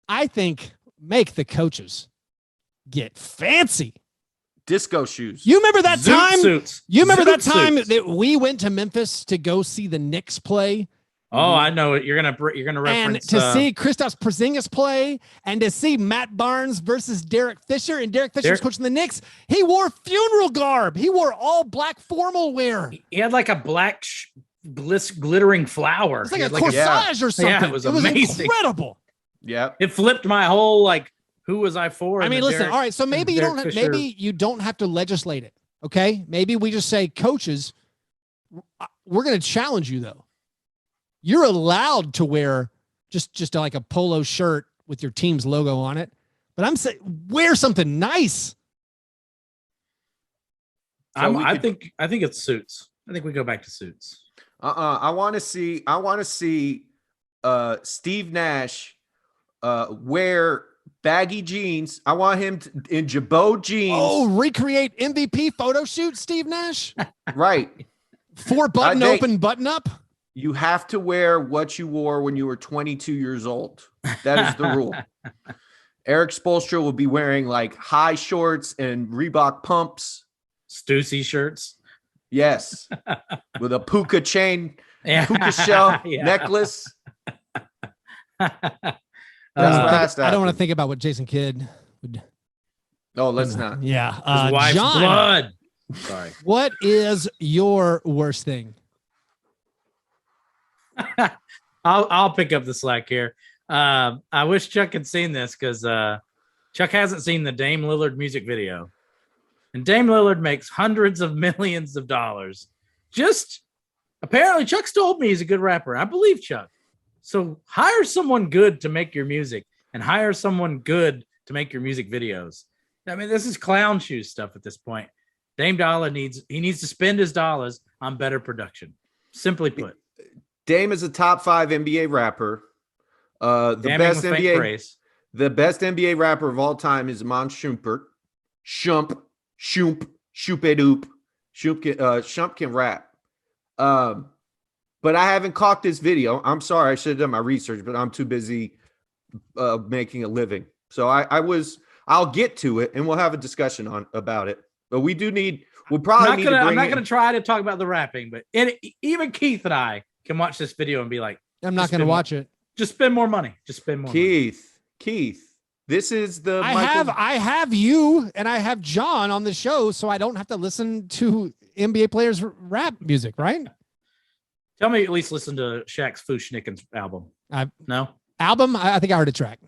I think make the coaches get fancy. Disco shoes. You remember that time? Suits. You remember that time that we went to Memphis to go see the Knicks play? Oh, I know it. You're gonna reference and to see Kristaps Porzingis play, and to see Matt Barnes versus Derek Fisher, and Derek Fisher was coaching the Knicks. He wore funeral garb. He wore all black formal wear. He had like a black glittering flower. It's like a corsage or something. Yeah, it was amazing. Incredible. Yeah, it flipped my whole who was I for? I mean, listen. All right, so maybe you don't have to legislate it. Okay, maybe we just say, coaches, we're going to challenge you though. You're allowed to wear just like a polo shirt with your team's logo on it, but I'm saying wear something nice. I think it's suits. I think we go back to suits. I want to see Steve Nash wear baggy jeans. I want him in Jabot jeans. Oh, recreate MVP photo shoot, Steve Nash. Right. 4 button open button up. You have to wear what you wore when you were 22 years old. That is the rule. Eric Spoelstra will be wearing like high shorts and Reebok pumps. Stussy shirts. Yes. With a puka chain, puka shell necklace. I don't want to think about what Jason Kidd would. Oh, let's not. Yeah. His wife's John, blood. Sorry. What is your worst thing? I'll pick up the slack here. I wish Chuck had seen this because Chuck hasn't seen the Dame Lillard music video. And Dame Lillard makes hundreds of millions of dollars. Just apparently Chuck's told me he's a good rapper. I believe Chuck. So hire someone good to make your music and hire someone good to make your music videos. I mean, this is clown shoes stuff at this point. Dame Dollar needs to spend his dollars on better production. Simply put. Dame is a top 5 NBA rapper. The best NBA rapper of all time is Iman Shumpert. Shump can rap. But I haven't caught this video. I'm sorry, I should have done my research, but I'm too busy making a living. So I'll get to it and we'll have a discussion about it. But I'm not gonna try to talk about the rapping, but even Keith and I can watch this video and be like, I'm not going to watch it. Just spend more money. Keith, this is the I have you and I have John on the show, so I don't have to listen to NBA players rap music, right? Tell me at least listen to Shaq's Fushniken's album. No? Album? I think I heard a track.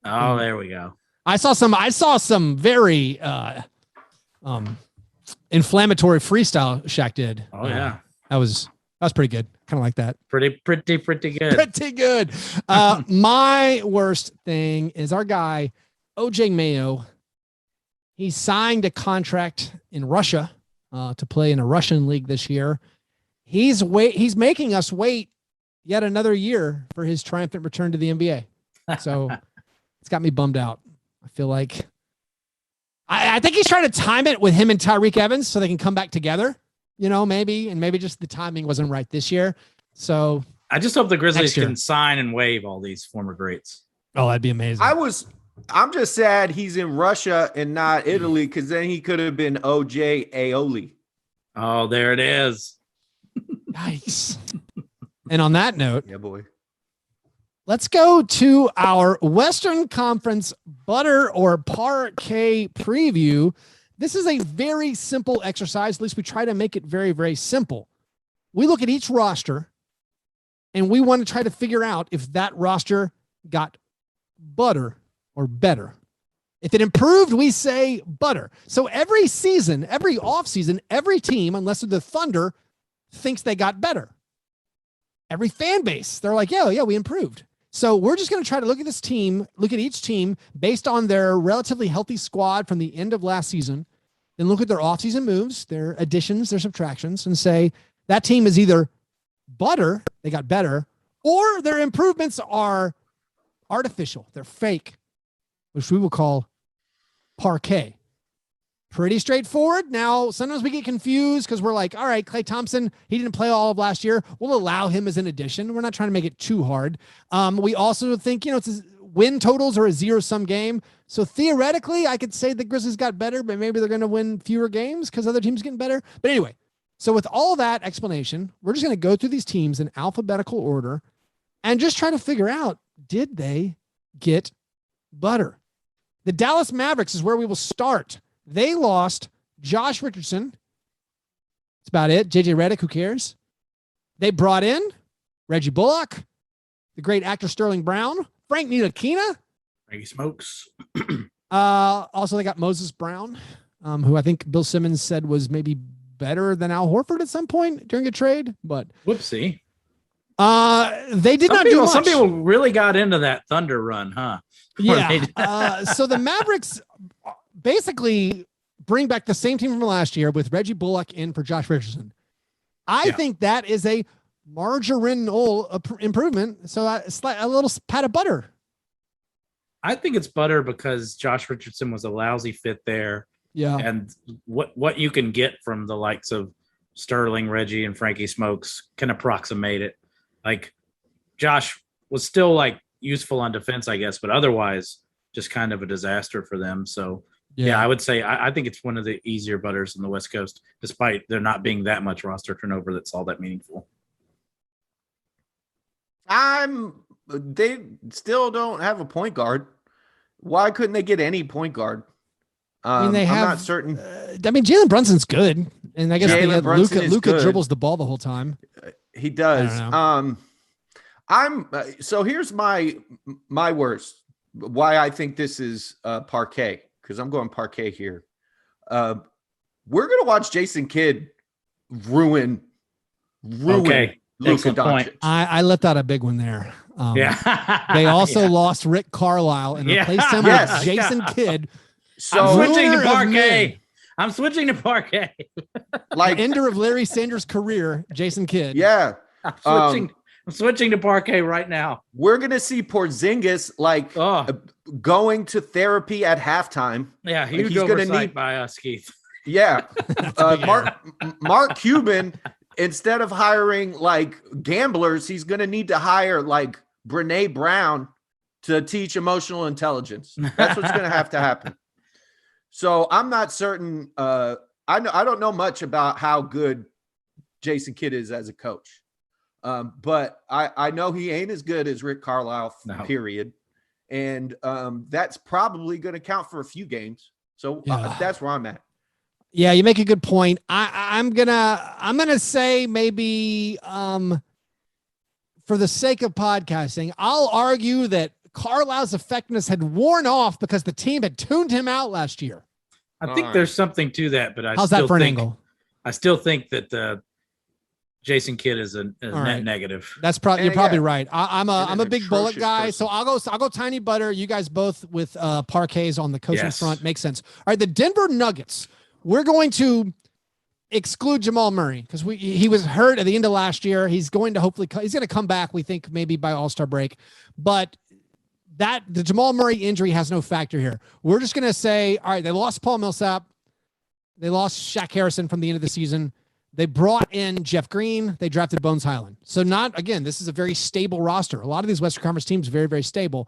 Oh, there we go. I saw some very inflammatory freestyle Shaq did. Oh yeah. That was pretty good. Kind of like that. Pretty good. Pretty good. My worst thing is our guy, OJ Mayo. He signed a contract in Russia to play in a Russian league this year. He's making us wait yet another year for his triumphant return to the NBA. So it's got me bummed out. I feel like I think he's trying to time it with him and Tyreek Evans so they can come back together. Maybe just the timing wasn't right this year. So I just hope the Grizzlies can sign and waive all these former greats. Oh, that'd be amazing. I'm just sad he's in Russia and not Italy, because then he could have been OJ Aioli. Oh, there it is. Nice. And on that note, yeah, boy, let's go to our Western Conference butter or Parkay preview. This is a very simple exercise. At least we try to make it very, very simple. We look at each roster and we want to try to figure out if that roster got butter or better. If it improved, we say butter. So every season, every offseason, every team, unless they're the Thunder, thinks they got better. Every fan base, they're like, yeah, we improved. So we're just going to try to look at this team, look at each team based on their relatively healthy squad from the end of last season, then look at their offseason moves, their additions, their subtractions, and say that team is either butter, they got better, or their improvements are artificial. They're fake, which we will call Parkay. Pretty straightforward. Now, sometimes we get confused because we're like, all right, Klay Thompson, he didn't play all of last year. We'll allow him as an addition. We're not trying to make it too hard. We also think, it's win totals are a zero-sum game. So theoretically, I could say the Grizzlies got better, but maybe they're going to win fewer games because other teams getting better. But anyway, so with all that explanation, we're just going to go through these teams in alphabetical order and just try to figure out, did they get butter? The Dallas Mavericks is where we will start. They lost Josh Richardson. That's about it. JJ Redick, who cares? They brought in Reggie Bullock, the great actor Sterling Brown, Frank Ntilikina. Frankie Smokes. Also, they got Moses Brown, who I think Bill Simmons said was maybe better than Al Horford at some point during a trade. But whoopsie. They did not do much. Some people really got into that Thunder run, huh? Yeah. So the Mavericks basically bring back the same team from last year with Reggie Bullock in for Josh Richardson. I think that is a marginal improvement. So a little pat of butter. I think it's butter because Josh Richardson was a lousy fit there. Yeah. And what you can get from the likes of Sterling, Reggie, and Frankie Smokes can approximate it. Like Josh was still like useful on defense, I guess, but otherwise just kind of a disaster for them. So yeah, I would say I think it's one of the easier butters in the West Coast, despite there not being that much roster turnover that's all that meaningful. They still don't have a point guard. Why couldn't they get any point guard? I'm not certain. Jalen Brunson's good, and I guess Luka dribbles the ball the whole time. He does. So here's my worst. Why I think this is Parkay, because I'm going Parkay here. We're gonna watch Jason Kidd ruin. Okay. Luka Doncic. I left out a big one there. They also lost Rick Carlisle and replaced him with Jason Kidd. So I'm switching to Parkay. Like ender of Larry Sanders' career, Jason Kidd. Yeah. I'm switching to Parkay right now. We're gonna see Porzingis going to therapy at halftime. Yeah, huge oversight by us, Keith. Yeah. Mark Cuban, instead of hiring like gamblers, he's gonna need to hire like Brene Brown to teach emotional intelligence. That's what's gonna have to happen. So I'm not certain. I don't know much about how good Jason Kidd is as a coach. But I know he ain't as good as Rick Carlisle, period. And that's probably going to count for a few games. So that's where I'm at. Yeah, you make a good point. I'm gonna say maybe for the sake of podcasting, I'll argue that Carlisle's effectiveness had worn off because the team had tuned him out last year. I think there's something to that, but how's that for an angle? I still think that Jason Kidd is a net negative. That's probably you're probably right. I'm a big Bullock guy, so I'll go tiny butter. You guys both with Parkays on the coaching front. Makes sense. All right, the Denver Nuggets. We're going to exclude Jamal Murray because he was hurt at the end of last year. He's going to come back. We think maybe by All-Star break, but the Jamal Murray injury has no factor here. We're just going to say, all right, they lost Paul Millsap. They lost Shaq Harrison from the end of the season. They brought in Jeff Green. They drafted Bones Highland. So this is a very stable roster. A lot of these Western Conference teams, very, very stable.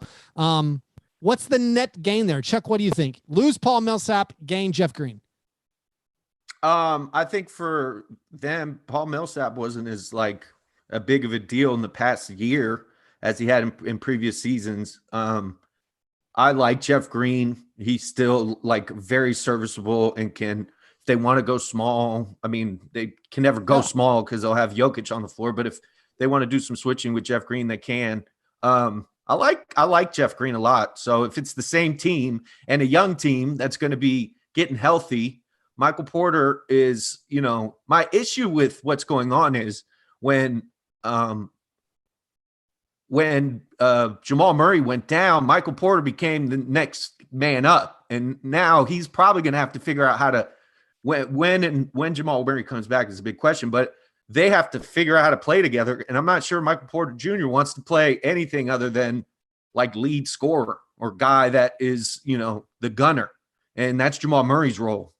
What's the net gain there? Chuck, what do you think? Lose Paul Millsap, gain Jeff Green. I think for them, Paul Millsap wasn't as like a big of a deal in the past year as he had in previous seasons. I like Jeff Green. He's still like very serviceable and can, if they want to go small, I mean, they can never go small because they'll have Jokic on the floor. But if they want to do some switching with Jeff Green, they can. I like Jeff Green a lot. So if it's the same team and a young team that's going to be getting healthy, Michael Porter is, my issue with what's going on is when Jamal Murray went down, Michael Porter became the next man up. And now he's probably going to have to figure out how to, when Jamal Murray comes back is a big question, but they have to figure out how to play together. And I'm not sure Michael Porter Jr. wants to play anything other than like lead scorer or guy that is, the gunner. And that's Jamal Murray's role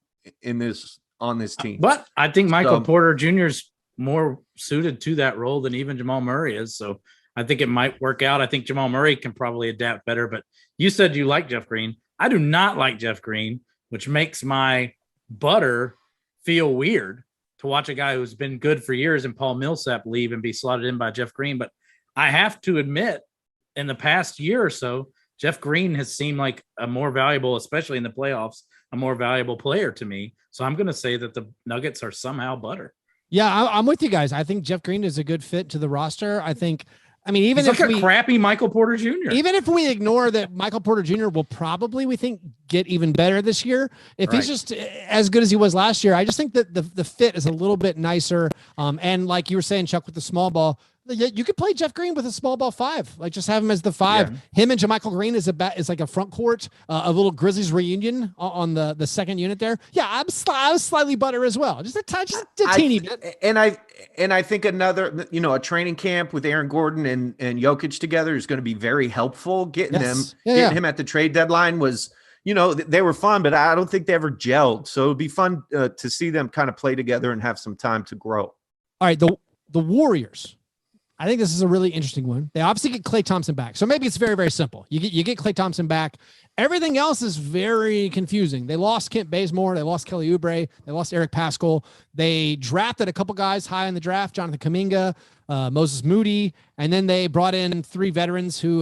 on this team. But I think Michael Porter Jr. is more suited to that role than even Jamal Murray is. So I think it might work out. I think Jamal Murray can probably adapt better, but you said you like Jeff Green. I do not like Jeff Green, which makes my butter feel weird to watch a guy who's been good for years and Paul Millsap leave and be slotted in by Jeff Green. But I have to admit, in the past year or so, Jeff Green has seemed like a more valuable, especially in the playoffs, a more valuable player to me. So I'm going to say that the Nuggets are somehow butter. Yeah, I'm with you guys. I think Jeff Green is a good fit to the roster. Even he's if like a crappy Michael Porter Jr. Even if we ignore that Michael Porter Jr. will probably, we think, get even better this year. If he's just as good as he was last year, I just think that the fit is a little bit nicer. And like you were saying, Chuck, with the small ball, you could play Jeff Green with a small ball 5, like just have him as the 5. Yeah. Him and JaMychal Green is like a front court, a little Grizzlies reunion on the second unit there. Yeah, I was slightly butter as well, just a teeny bit. And I think another, a training camp with Aaron Gordon and Jokic together is going to be very helpful. Getting him at the trade deadline was, they were fun, but I don't think they ever gelled. So it'd be fun to see them kind of play together and have some time to grow. All right, the Warriors. I think this is a really interesting one. They obviously get Klay Thompson back. So maybe it's very, very simple. You get Klay Thompson back. Everything else is very confusing. They lost Kent Bazemore. They lost Kelly Oubre. They lost Eric Paschall. They drafted a couple guys high in the draft, Jonathan Kuminga, Moses Moody. And then they brought in 3 veterans who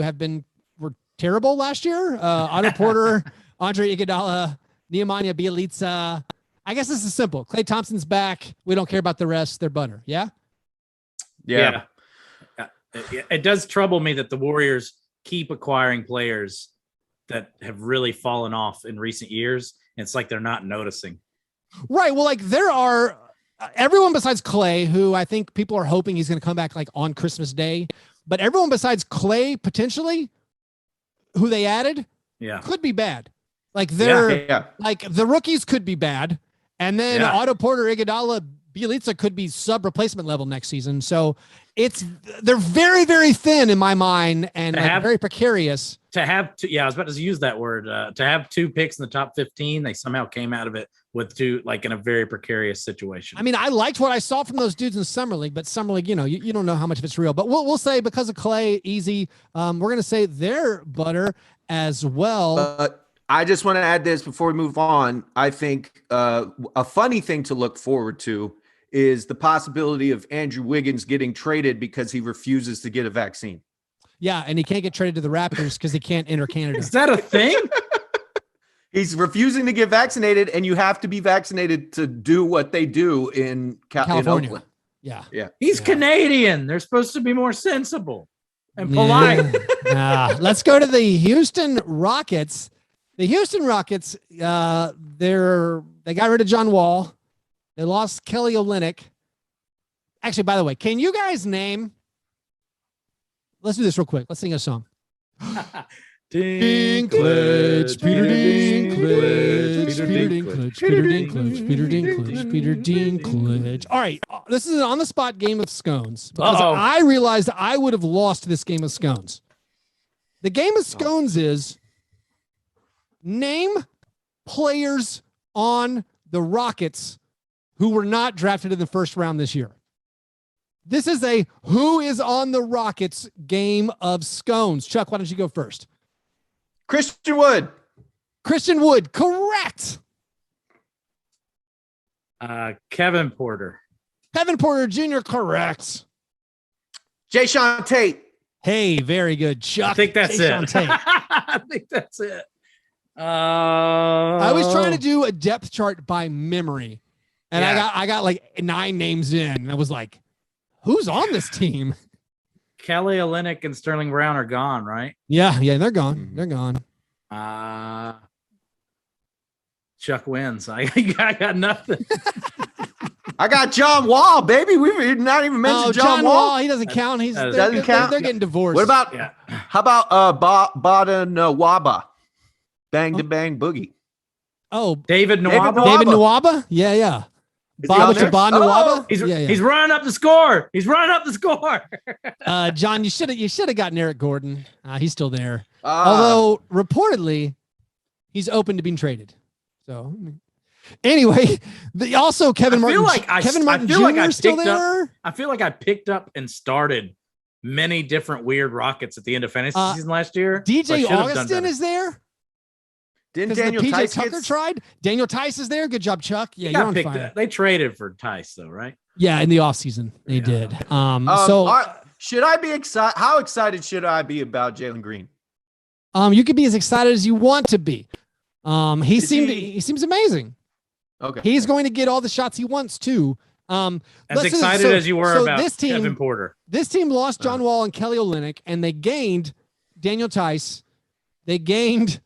were terrible last year. Otto Porter, Andre Iguodala, Nemanja Bjelica. I guess this is simple. Klay Thompson's back. We don't care about the rest. They're butter. Yeah? Yeah. It does trouble me that the Warriors keep acquiring players that have really fallen off in recent years. It's like they're not noticing. Right. Well, like there are everyone besides Klay, who I think people are hoping he's going to come back like on Christmas Day. But everyone besides Klay, potentially, who they added, could be bad. Like like the rookies could be bad. And then Otto Porter, Iguodala, Bjelica could be sub replacement level next season. So they're very, very thin in my mind and very precarious. To have two, I was about to use that word. To have 2 picks in the top 15, they somehow came out of it with 2, like in a very precarious situation. I mean, I liked what I saw from those dudes in Summer League, but Summer League, you don't know how much of it's real. But we'll say because of Klay, easy. We're gonna say they're butter as well. I just want to add this before we move on. I think a funny thing to look forward to is the possibility of Andrew Wiggins getting traded because he refuses to get a vaccine. Yeah, and he can't get traded to the Raptors because he can't enter Canada. Is that a thing? He's refusing to get vaccinated, and you have to be vaccinated to do what they do in California. In Oakland. Yeah. He's Canadian. They're supposed to be more sensible and polite. Let's go to the Houston Rockets. The Houston Rockets, they got rid of John Wall. They lost Kelly Olynyk. Actually, by the way, can you guys name? Let's do this real quick. Let's sing a song. Dinklage, Peter Dinklage, Peter Dinklage, Peter Dinklage, Peter Dinklage, Peter Dinklage. All right, this is an on-the-spot game of scones because I realized I would have lost this game of scones. The game of scones is name players on the Rockets who were not drafted in the first round this year. This is a who is on the Rockets game of scones. Chuck, why don't you go first? Christian Wood. Christian Wood, correct. Kevin Porter. Kevin Porter Jr., correct. Jayshawn Tate. Hey, very good, Chuck. I think that's Jayshawn it. Tate. I think that's it. I was trying to do a depth chart by memory. And I got like 9 names in. And I was like, who's on this team? Kelly Olynyk and Sterling Brown are gone, right? Yeah, they're gone. Mm-hmm. They're gone. Chuck wins. I got nothing. I got John Wall, baby. We've not even mentioned John Wall. He doesn't count. Doesn't count. They're getting divorced. What about? Yeah. How about Bada Nwaba? Bang to bang boogie. Oh, David Nwaba. David Nwaba. Yeah. Nwaba. He's running up the score. John, you should have gotten Eric Gordon. He's still there. Although reportedly, he's open to being traded. So anyway, Kevin Martin. Kevin Martin Jr. still there. I feel like I picked up and started many different weird Rockets at the end of fantasy season last year. DJ Augustin is there. Didn't Daniel Tice Tucker tried? Daniel Tice is there. Good job, Chuck. Yeah, you're on fire. They traded for Tice, though, right? Yeah, in the offseason. They did. Should I be excited? How excited should I be about Jalen Green? You could be as excited as you want to be. He seems amazing. Okay. He's going to get all the shots he wants to. As excited as you were about this team, Kevin Porter. This team lost John Wall and Kelly Olynyk, and they gained Daniel Tice. They gained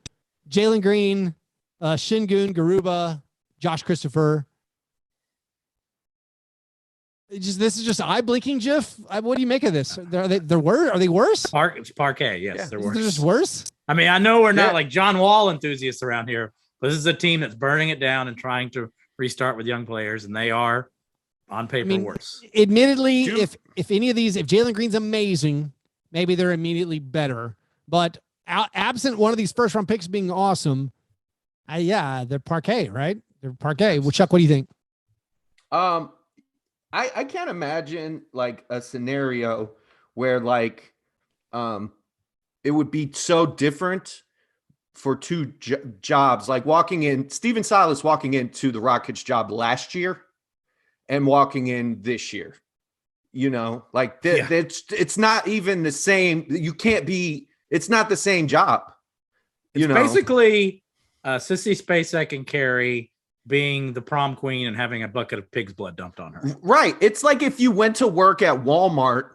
Jalen Green, Şengün, Garuba, Josh Christopher. This is just eye blinking, Jeff. What do you make of this? Are they worse? It's Parkay. Yes, they're worse. They're just worse. I mean, I know we're not like John Wall enthusiasts around here, but this is a team that's burning it down and trying to restart with young players, and they are on paper worse. Admittedly, if any of these, if Jalen Green's amazing, maybe they're immediately better. But absent one of these first round picks being awesome, they're Parkay, right? They're Parkay. Well, Chuck, what do you think? I can't imagine like a scenario where like it would be so different for two jobs, like Steven Silas walking into the Rockets job last year and walking in this year. You know, like it's not even the same. It's not the same job. It's basically Sissy Spacek and Carrie being the prom queen and having a bucket of pig's blood dumped on her. Right. It's like if you went to work at Walmart,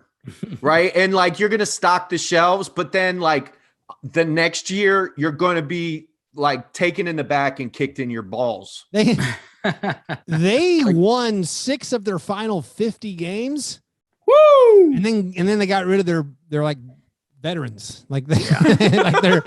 right? And like, you're going to stock the shelves, but then like the next year you're going to be like taken in the back and kicked in your balls. They won 6 of their final 50 games. Woo! And then they got rid of their like veterans, like they're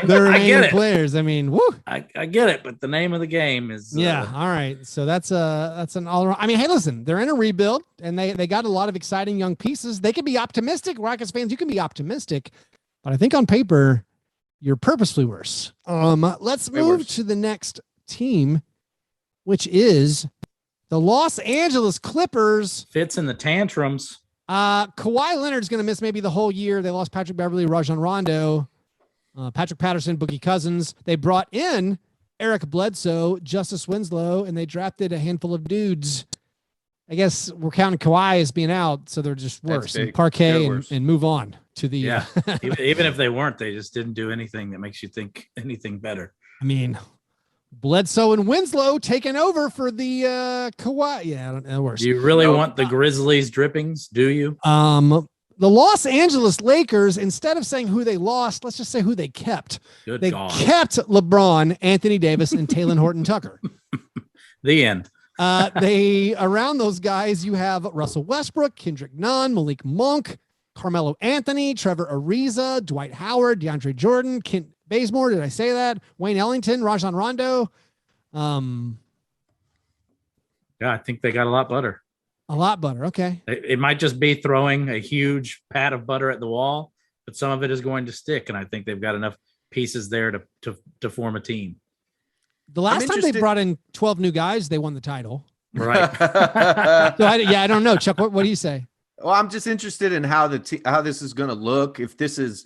remaining players. I mean, woo! I get it, but the name of the game is all right. So that's an all around. I mean, hey, listen, they're in a rebuild, and they got a lot of exciting young pieces. They can be optimistic, Rockets fans. You can be optimistic, but I think on paper, you're purposefully worse. Let's move to the next team, which is the Los Angeles Clippers. Fits in the tantrums. Kawhi Leonard's going to miss maybe the whole year. They lost Patrick Beverley, Rajon Rondo, Patrick Patterson, Boogie Cousins. They brought in Eric Bledsoe, Justice Winslow, and they drafted a handful of dudes. I guess we're counting Kawhi as being out, so they're just worse. And Parkay and move on to the. Yeah, even if they weren't, they just didn't do anything that makes you think anything better. I mean, Bledsoe and Winslow taking over for the Kawhi. Yeah, I don't know. Worse. Do you really want the Grizzlies drippings? Do you? The Los Angeles Lakers, instead of saying who they lost, let's just say who they kept. They kept LeBron, Anthony Davis, and Talen Horton-Tucker. The end. They around those guys, you have Russell Westbrook, Kendrick Nunn, Malik Monk, Carmelo Anthony, Trevor Ariza, Dwight Howard, DeAndre Jordan, Kent Bazemore, did I say that? Wayne Ellington, Rajon Rondo. Yeah, I think they got a lot better. A lot better. Okay. It might just be throwing a huge pat of butter at the wall, but some of it is going to stick, and I think they've got enough pieces there to form a team. The last time they brought in 12 new guys, they won the title. Right. So I don't know, Chuck. What do you say? Well, I'm just interested in how how this is going to look. If this is,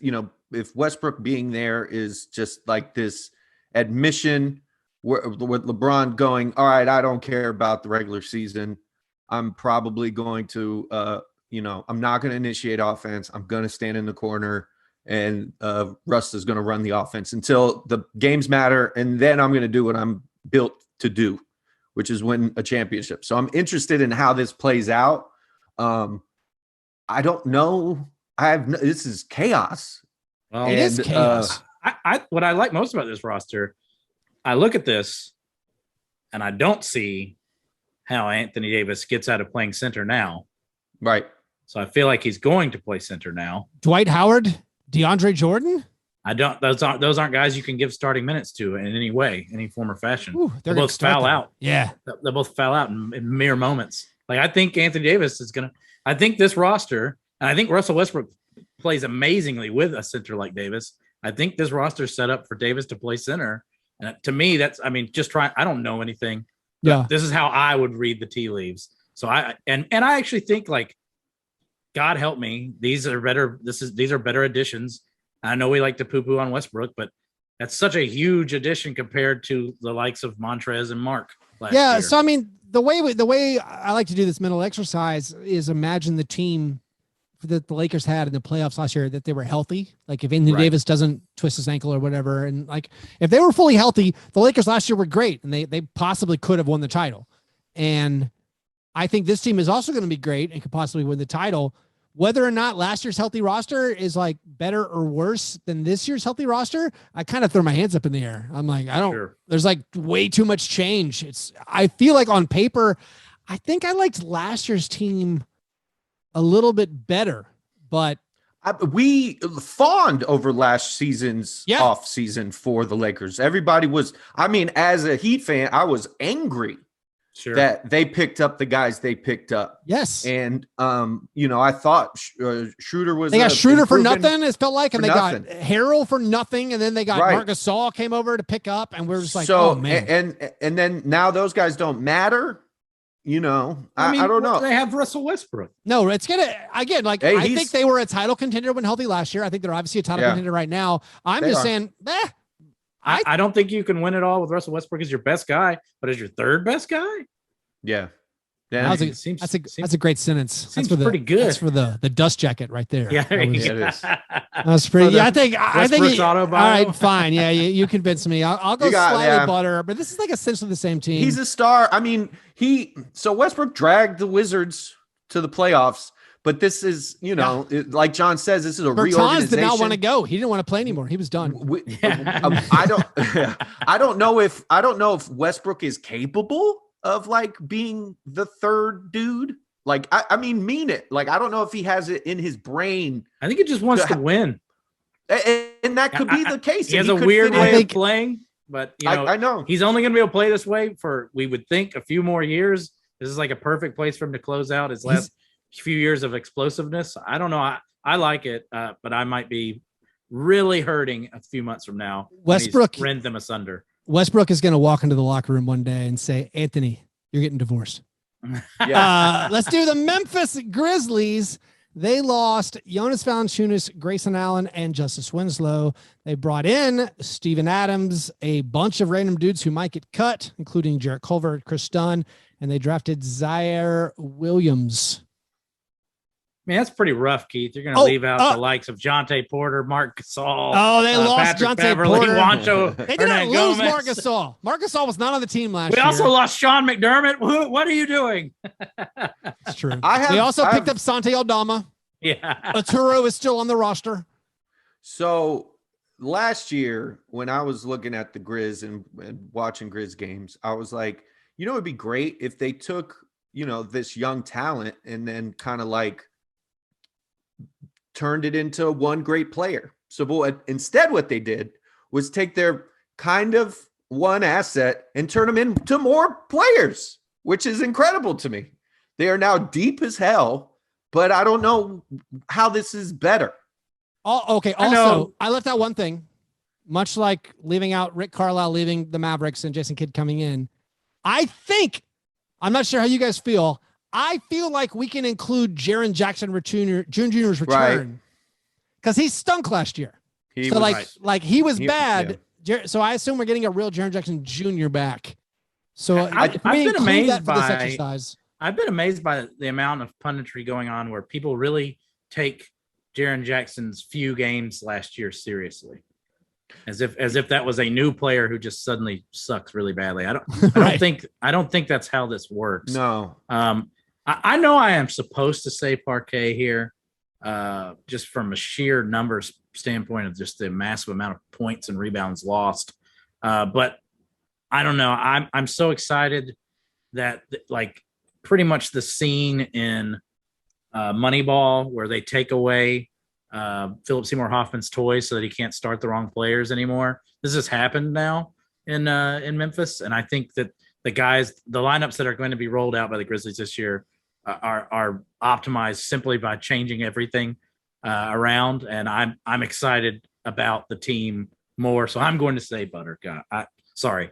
if Westbrook being there is just like this admission with LeBron going, all right, I don't care about the regular season. I'm probably going to, I'm not going to initiate offense. I'm going to stand in the corner, and Russ is going to run the offense until the games matter. And then I'm going to do what I'm built to do, which is win a championship. So I'm interested in how this plays out. I don't know This is chaos. Well, it is chaos. What I like most about this roster, I look at this and I don't see how Anthony Davis gets out of playing center now. Right. So I feel like he's going to play center now. Dwight Howard, DeAndre Jordan. I don't. Those aren't guys you can give starting minutes to in any way, any form or fashion. Ooh, they'll both foul out. Yeah, they'll both foul out in mere moments. Like I think Anthony Davis is gonna. I think this roster, and I think Russell Westbrook plays amazingly with a center like Davis. I think this roster is set up for Davis to play center. And to me, just trying. I don't know anything. Yeah, this is how I would read the tea leaves. So I actually think, like, God help me, these are better. These are better additions. I know we like to poo-poo on Westbrook, but that's such a huge addition compared to the likes of Montrez and Mark last year. So I mean, the way I like to do this mental exercise is imagine the team that the Lakers had in the playoffs last year, that they were healthy. Like if Anthony Davis doesn't twist his ankle or whatever, and like if they were fully healthy, the Lakers last year were great, and they possibly could have won the title. And I think this team is also going to be great and could possibly win the title. Whether or not last year's healthy roster is like better or worse than this year's healthy roster, I kind of throw my hands up in the air. I'm like, there's like way too much change. I feel like on paper, I think I liked last year's team a little bit better, but we fawned over last season's off season for the Lakers. Everybody was, as a Heat fan, I was angry. Sure. That they picked up the guys they picked up. Yes. And, I thought Schroeder was. They got Schroeder for nothing, it felt like. And they nothing. Got Harrell for nothing. And then they got Marc Gasol came over to pick up. And we're just like, oh, man. And then now those guys don't matter. I don't know. They have Russell Westbrook. No, it's going to, again, like, I think they were a title contender when healthy last year. I think they're obviously a title contender right now. I'm just saying, I don't think you can win it all with Russell Westbrook as your best guy, but as your third best guy. Yeah. That's a great sentence. That's pretty good. That's for the dust jacket right there. Yeah, it is. That's pretty. I think. All right, fine. Yeah, you convinced me. I'll go slightly butter, but this is like essentially the same team. He's a star. So Westbrook dragged the Wizards to the playoffs. But this is, like John says, this is a reorganization. Did not want to go. He didn't want to play anymore. He was done. I don't know if Westbrook is capable of like being the third dude. Like, mean it. Like, I don't know if he has it in his brain. I think he just wants to win. And that could be the case. He has a weird way of playing, but I know he's only going to be able to play this way for, we would think, a few more years. This is like a perfect place for him to close out his last few years of explosiveness. I don't know. I like it, but I might be really hurting a few months from now. Westbrook rend them asunder. Westbrook is going to walk into the locker room one day and say, "Anthony, you're getting divorced." Let's do the Memphis Grizzlies. They lost Jonas Valanciunas, Grayson Allen, and Justice Winslow. They brought in Steven Adams, a bunch of random dudes who might get cut, including Jarrett Culver, Chris Dunn, and they drafted Zaire Williams. That's pretty rough, Keith. You're going to leave out the likes of Jonte Porter, Marc Gasol. Oh, they lost Patrick Jonte Beverly, Porter. Juancho. They did not lose Marc Gasol. Marc Gasol was not on the team last year. We also lost Sean McDermott. What are you doing? That's true. They also picked up Santi Aldama. Yeah. Arturo is still on the roster. So last year, when I was looking at the Grizz and watching Grizz games, I was like, it'd be great if they took, this young talent and then kind of like turned it into one great player. So instead what they did was take their kind of one asset and turn them into more players, which is incredible to me. They are now deep as hell, but I don't know how this is better. Oh, okay. Also, I left out one thing, much like leaving out Rick Carlisle leaving the Mavericks and Jason Kidd coming in. I'm not sure how you guys feel. I feel like we can include Jaren Jackson Jr.'s return because he stunk last year. He was bad. Yeah. So I assume we're getting a real Jaren Jackson Jr. back. So I've been amazed by this exercise. I've been amazed by the amount of punditry going on where people really take Jaren Jackson's few games last year seriously, as if that was a new player who just suddenly sucks really badly. I don't think that's how this works. No. I know I am supposed to say Parkay here, just from a sheer numbers standpoint of just the massive amount of points and rebounds lost. But I don't know. I'm so excited that like pretty much the scene in Moneyball where they take away Philip Seymour Hoffman's toys so that he can't start the wrong players anymore. This has happened now in Memphis, and I think that the lineups that are going to be rolled out by the Grizzlies this year are optimized simply by changing everything around, and I'm excited about the team more. So I'm going to say Butter. Sorry.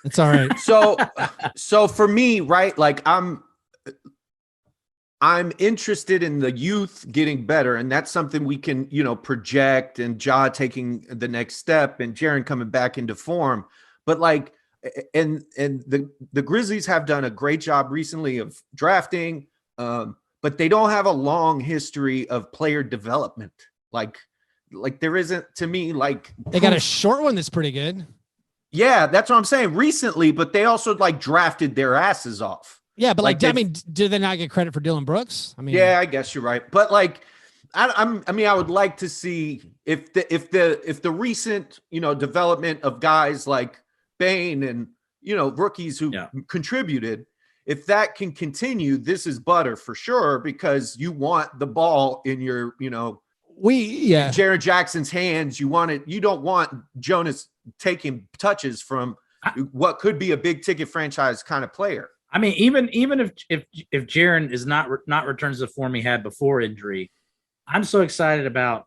It's all right. So for me, right, like I'm interested in the youth getting better, and that's something we can, project, and Ja taking the next step and Jaren coming back into form. But like, and the Grizzlies have done a great job recently of drafting, but they don't have a long history of player development. Like there isn't, to me, like they got a short one that's pretty good. Yeah, that's what I'm saying recently, but they also like drafted their asses off. Yeah, but like I mean, did they not get credit for Dillon Brooks? I mean, yeah, I guess you're right. But like, I would like to see if the recent, development of guys like Bane and, rookies who contributed, if that can continue, this is butter for sure, because you want the ball in your, Jaren Jackson's hands. You want it. You don't want Jonas taking touches from what could be a big ticket franchise kind of player. I mean, even if Jaren is not returns to the form he had before injury, I'm so excited about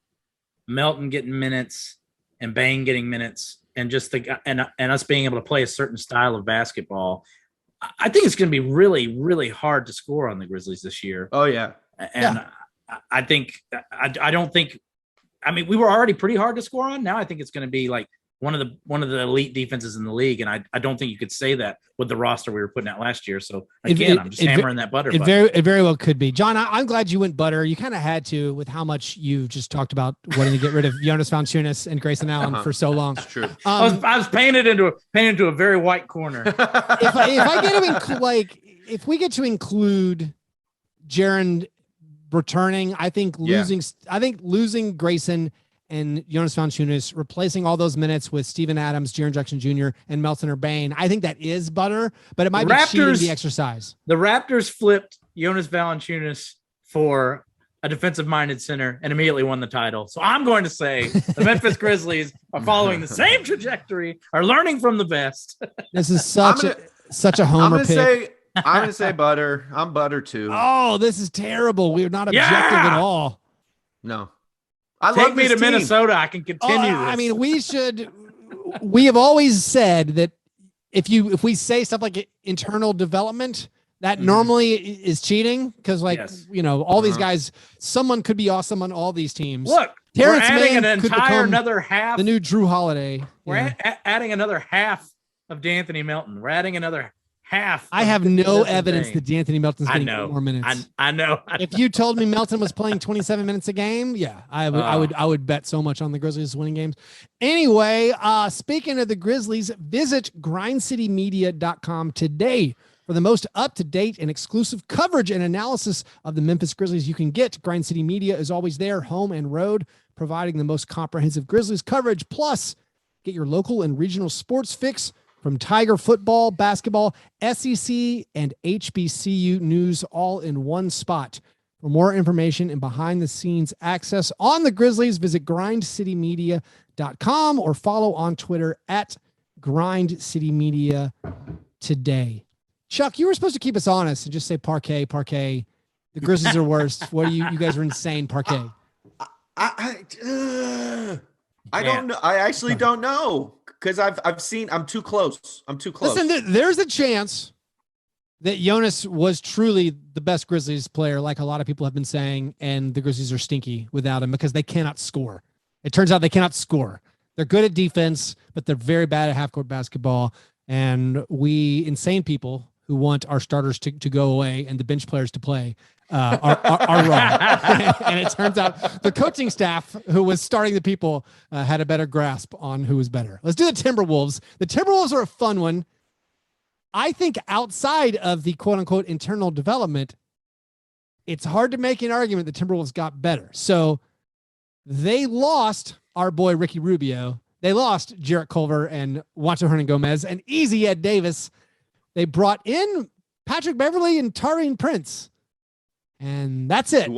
Melton getting minutes and Bane getting minutes, and just and us being able to play a certain style of basketball. I think it's going to be really, really hard to score on the Grizzlies this year. Oh yeah, and I think I don't think. I mean, we were already pretty hard to score on. Now I think it's going to be like one of the elite defenses in the league, and I don't think you could say that with the roster we were putting out last year. So again, I'm just hammering that butter. It very well could be. John, I'm glad you went butter. You kind of had to with how much you just talked about wanting to get rid of Jonas Valanciunas and Grayson Allen for so long. That's true. I was painted into a very white corner. If we get to include Jaren returning, I think losing Grayson and Jonas Valanciunas, replacing all those minutes with Steven Adams, Jaren Jackson Jr., and Melton or Bane, I think that is butter, but it might be cheating the exercise. The Raptors flipped Jonas Valanciunas for a defensive-minded center and immediately won the title. So I'm going to say the Memphis Grizzlies are following the same trajectory, are learning from the best. This is such a homer pick. I'm going to say butter. I'm butter too. Oh, this is terrible. We're not objective at all. No. Take me to Minnesota. I can continue this. I mean, we have always said that if we say stuff like internal development, that normally is cheating, because all these guys, someone could be awesome on all these teams. Look, Terrence we're adding Mann another half. The new Drew Holiday. We're adding another half of D'Anthony Melton. We're adding annher half. I have no evidence that D'Anthony Melton's getting more minutes. I know. If you told me Melton was playing 27 minutes a game, I would bet so much on the Grizzlies winning games. Anyway, speaking of the Grizzlies, visit grindcitymedia.com today for the most up-to-date and exclusive coverage and analysis of the Memphis Grizzlies you can get. Grind City Media is always there, home and road, providing the most comprehensive Grizzlies coverage. Plus, get your local and regional sports fix from Tiger football, basketball, SEC, and HBCU news all in one spot. For more information and behind-the-scenes access on the Grizzlies, visit grindcitymedia.com or follow on Twitter at grindcitymedia today. Chuck, you were supposed to keep us honest and just say Parkay. The Grizzlies are worst. What are you guys are insane, Parkay. I don't know. I actually don't know, because I've seen. I'm too close. Listen, there's a chance that Jonas was truly the best Grizzlies player, like a lot of people have been saying, and the Grizzlies are stinky without him because they cannot score. It turns out they cannot score. They're good at defense, but they're very bad at half-court basketball. And we insane people who want our starters to go away and the bench players to play are wrong. And it turns out the coaching staff who was starting the people had a better grasp on who was better. Let's do the Timberwolves. The Timberwolves are a fun one. I think outside of the quote unquote internal development, it's hard to make an argument the Timberwolves got better. So they lost our boy Ricky Rubio. They lost Jarrett Culver and Juancho Hernan-Gomez and easy Ed Davis. They brought in Patrick Beverley and Taurean Prince. And that's it.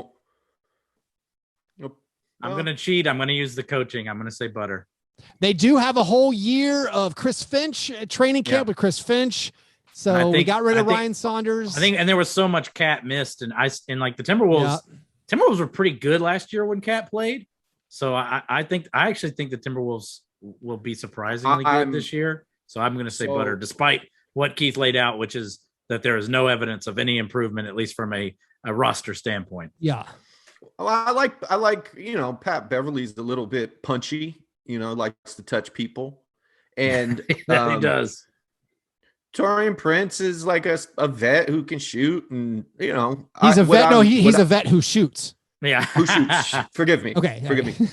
I'm going to cheat. I'm going to use the coaching. I'm going to say Butter. They do have a whole year of Chris Finch training camp with Chris Finch. So we got rid of Ryan Saunders. I think, and there was so much Cat missed, and like the Timberwolves. Timberwolves were pretty good last year when Cat played. So I actually think the Timberwolves will be surprisingly good this year. So I'm going to say Butter, despite what Keith laid out, which is that there is no evidence of any improvement, at least from a roster standpoint. Yeah. Well, I like, Pat Beverley's a little bit punchy, likes to touch people. And he does. Taurean Prince is like a vet who can shoot, and he's a vet. He's a vet who shoots. Yeah, who shoots. Forgive me. Okay, forgive me.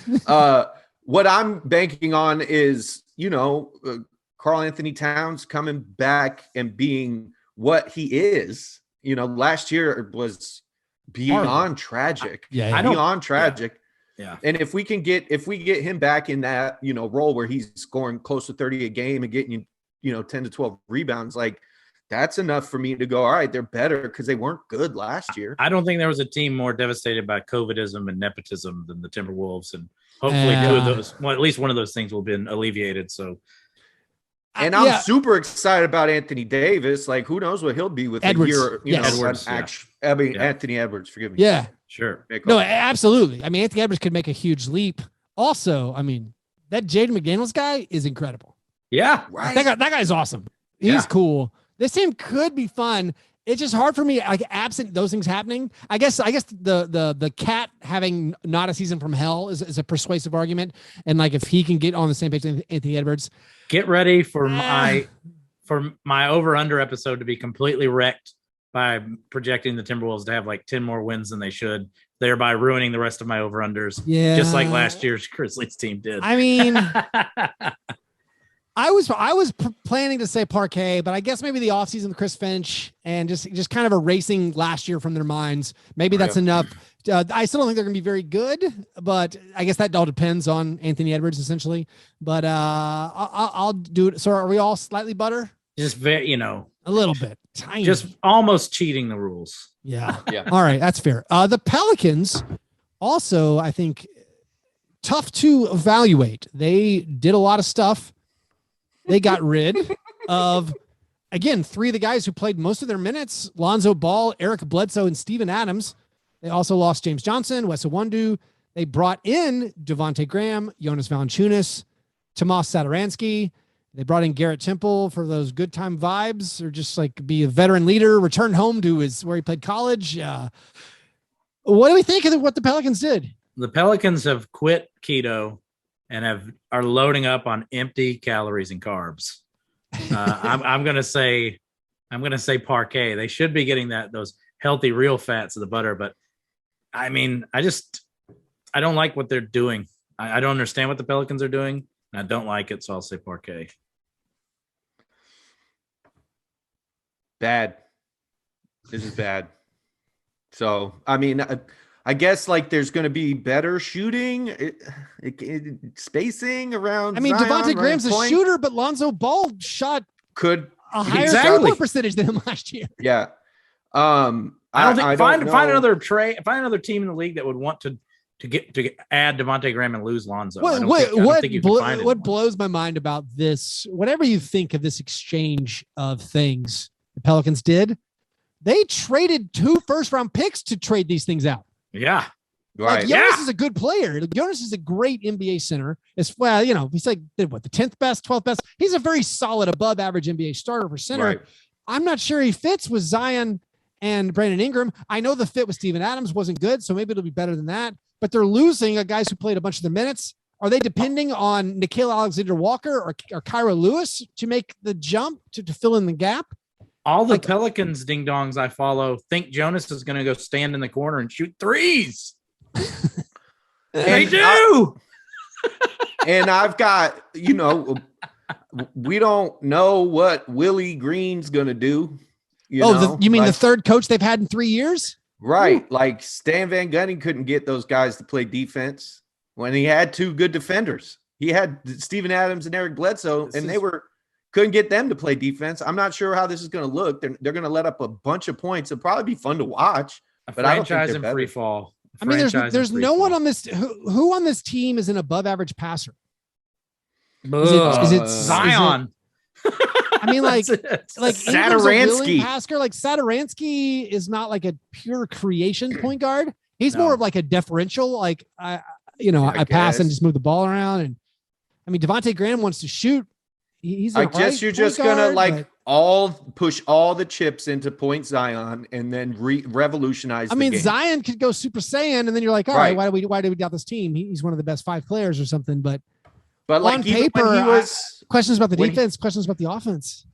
What I'm banking on is Karl Anthony Towns coming back and being what he is. Last year was beyond tragic. Beyond tragic. Yeah. And if we get him back in that role where he's scoring close to 30 a game and getting 10 to 12 rebounds, like that's enough for me to go, all right, they're better because they weren't good last year. I don't think there was a team more devastated by COVIDism and nepotism than the Timberwolves, and hopefully two of those, at least one of those things will be alleviated. So, and I'm super excited about Anthony Davis. Like, who knows what he'll be with Edwards. Anthony Edwards, forgive me. Yeah, sure. No, absolutely. I mean, Anthony Edwards could make a huge leap. Also, I mean, that Jaden McDaniels guy is incredible. Yeah, right. That guy's awesome. He's cool. This team could be fun. It's just hard for me, like absent those things happening. I guess the Cat having not a season from hell is a persuasive argument. And like if he can get on the same page with Anthony Edwards, get ready for my over under episode to be completely wrecked by projecting the Timberwolves to have like 10 more wins than they should, thereby ruining the rest of my over unders. Yeah, just like last year's Grizzlies team did. I mean. I was planning to say Parkay, but I guess maybe the offseason with Chris Finch and just kind of erasing last year from their minds. Maybe that's enough. I still don't think they're going to be very good, but I guess that all depends on Anthony Edwards essentially. But I'll do it. So are we all slightly Butter? Just very, a little bit, tiny. Just almost cheating the rules. Yeah. All right, that's fair. The Pelicans also, I think, tough to evaluate. They did a lot of stuff. They got rid of, again, 3 of the guys who played most of their minutes, Lonzo Ball, Eric Bledsoe, and Steven Adams. They also lost James Johnson, Wes Iwundu. They brought in Devontae Graham, Jonas Valanciunas, Tomas Satoransky. They brought in Garrett Temple for those good time vibes, or just like be a veteran leader, return home to where he played college. What do we think of what the Pelicans did? The Pelicans have quit keto and are loading up on empty calories and carbs. I'm gonna say Parkay. They should be getting those healthy real fats of the butter, but I mean, I don't like what they're doing. I don't understand what the Pelicans are doing, and I don't like it, so I'll say Parkay. Bad. This is bad. So I mean, I guess like there's going to be better shooting, spacing around. I mean, Zion, Devontae Graham's a shooter, but Lonzo Ball shot a higher field percentage than him last year. Yeah. I don't think find another team in the league that would want to add Devontae Graham and lose Lonzo. What blows my mind about this, whatever you think of this exchange of things the Pelicans did, they traded 2 first-round picks to trade these things out. Yeah. Right. Like, Jonas is a good player. Jonas is a great NBA center. He's like, the 10th best, 12th best. He's a very solid above average NBA starter for center. Right. I'm not sure he fits with Zion and Brandon Ingram. I know the fit with Steven Adams wasn't good, so maybe it'll be better than that. But they're losing guys who played a bunch of the minutes. Are they depending on Nickeil Alexander-Walker or Kyra Lewis to make the jump to fill in the gap? All the Pelicans ding-dongs I follow think Jonas is going to go stand in the corner and shoot threes. They do. And I've got, we don't know what Willie Green's going to do. You mean the third coach they've had in 3 years? Right. Like Stan Van Gundy couldn't get those guys to play defense when he had two good defenders. He had Steven Adams and Eric Bledsoe, they couldn't get them to play defense. I'm not sure how this is going to look. They're going to let up a bunch of points. It'll probably be fun to watch. But franchise in free fall. I mean, there's no one on this who on this team is an above average passer. Is it Zion? I mean, like Saturansky. Passer, like Saturansky is not like a pure creation point guard. He's more of like a deferential, like I pass and just move the ball around. And I mean, Devontae Graham wants to shoot. He's I guess you're just gonna push all the chips into Point Zion and then revolutionize. I mean, game. Zion could go Super Saiyan, and then you're like, all right, why do we doubt this team? He's one of the best 5 players or something. But like on paper, questions about the defense, questions about the offense.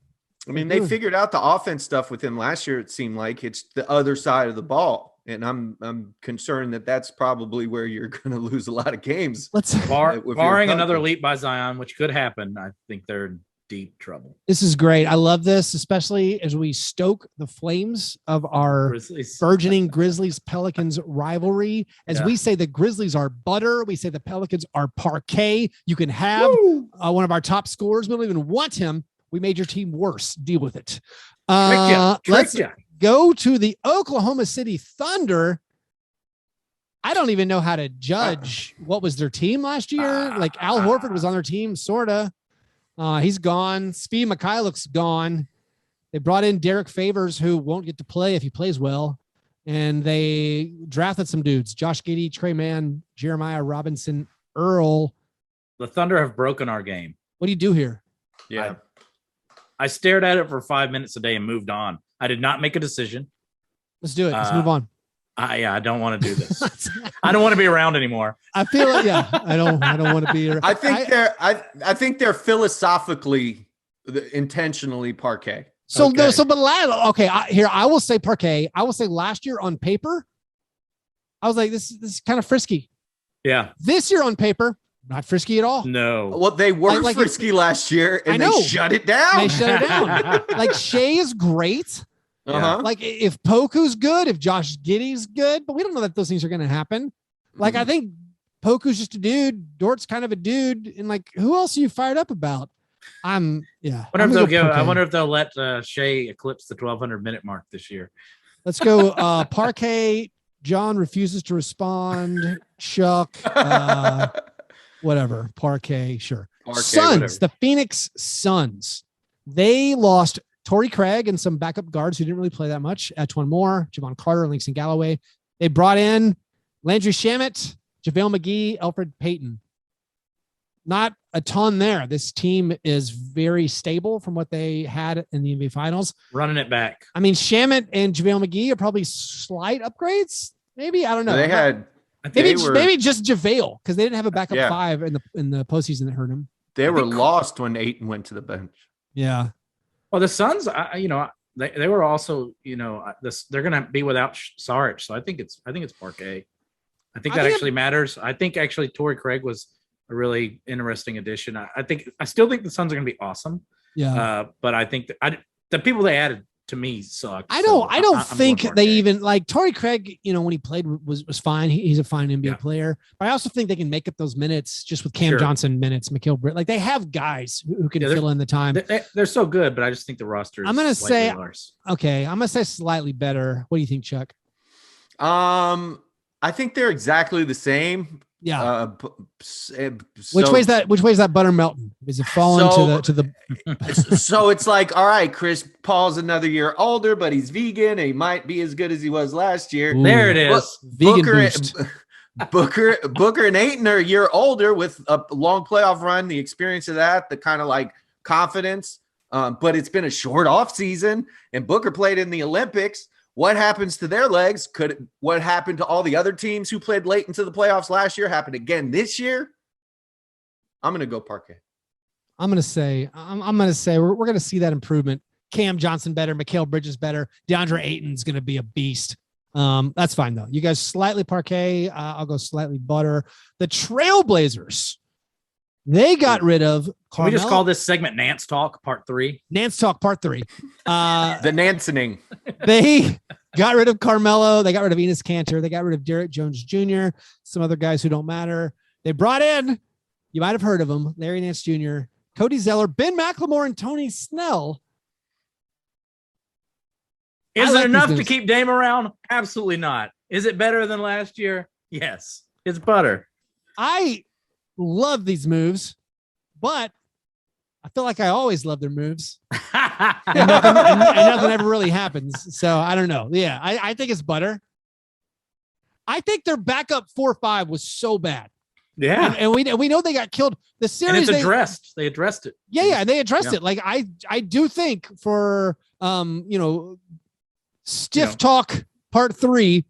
I mean, they figured out the offense stuff with him last year. It seemed like it's the other side of the ball, and I'm concerned that that's probably where you're going to lose a lot of games. Barring another leap by Zion, which could happen, I think they're in deep trouble. This is great. I love this, especially as we stoke the flames of our burgeoning Grizzlies-Pelicans rivalry. As we say, the Grizzlies are butter. We say the Pelicans are Parkay. You can have one of our top scorers. We don't even want him. We made your team worse. Deal with it. Let's go to the Oklahoma City Thunder. I don't even know how to judge what was their team last year. Like Al Horford was on their team, sort of. He's gone. Speedy Mikhailuk's gone. They brought in Derek Favors, who won't get to play if he plays well. And they drafted some dudes. Josh Giddey, Trey Mann, Jeremiah Robinson, Earl. The Thunder have broken our game. What do you do here? Yeah. I stared at it for 5 minutes a day and moved on. I did not make a decision. Let's do it. Let's move on. I don't want to do this. I don't want to be around anymore. I feel like, I don't want to be around. I think they're philosophically intentionally Parkay. So I will say Parkay. I will say last year on paper, I was like, this is kind of frisky. Yeah. This year on paper, not frisky at all. No. Well, they were frisky last year, and they shut it down. Like Shea is great. Like if Poku's good, if Josh Giddey's good, but we don't know that those things are going to happen. Like I think Poku's just a dude. Dort's kind of a dude, and like who else are you fired up about? I wonder if they'll let Shea eclipse the 1,200 minute mark this year. Let's go. Parkay. John refuses to respond. Chuck. Whatever. Parkay. Sure. Suns. Whatever. The Phoenix Suns. They lost Torrey Craig and some backup guards who didn't really play that much. Etwan Moore, Javon Carter, and Langston Galloway. They brought in Landry Shamet, JaVale McGee, Elfrid Payton. Not a ton there. This team is very stable from what they had in the NBA Finals. Running it back. I mean, Shamet and JaVale McGee are probably slight upgrades. Maybe, I don't know. Maybe just JaVale, because they didn't have a backup 5 in the postseason that hurt him. They were lost when Ayton went to the bench. Yeah. Well, the Suns, they were also, they're going to be without Saric, so I think it's Parkay. I think that actually matters. I think actually Torrey Craig was a really interesting addition. I still think the Suns are going to be awesome. Yeah. But I think the people they added to me suck. I don't think they even like Torrey Craig, when he played was fine. He's a fine NBA player, but I also think they can make up those minutes just with Cam Johnson minutes, Mikal Bridges. Like they have guys who can fill in the time. They're so good, but I just think the roster is I'm going to say worse. Slightly better. What do you think, Chuck? I think they're exactly the same. Yeah. Which way is that butter melting? Is it falling to the? So it's like, all right, Chris Paul's another year older, but he's vegan and he might be as good as he was last year. Ooh, there it is. Booker and Ayton are a year older with a long playoff run, the experience of that, the kind of like confidence. But it's been a short off season, and Booker played in the Olympics. What happens to their legs? What happened to all the other teams who played late into the playoffs last year happen again this year? I'm going to go Parkay. I'm going to say we're going to see that improvement. Cam Johnson better, Mikal Bridges better. DeAndre Ayton's going to be a beast. That's fine though. You guys slightly Parkay. I'll go slightly butter. The Trailblazers. They got rid of Carmelo. Can we just call this segment Nance Talk Part 3? Nance Talk Part 3. The Nancening. got rid of Carmelo. They got rid of Enes Kanter. They got rid of Derek Jones Jr., some other guys who don't matter. They brought in, you might have heard of them, Larry Nance Jr., Cody Zeller, Ben McLemore, and Tony Snell. Is it enough to keep Dame around? Absolutely not. Is it better than last year? Yes. It's butter. I love these moves, but I feel like I always love their moves. and nothing ever really happens. So I don't know. Yeah, I think it's butter. I think their backup 4-5 was so bad. Yeah. And we know they got killed. The series and it's addressed. They addressed it. Yeah, and they addressed it. Like I do think for Stiff Talk Part 3,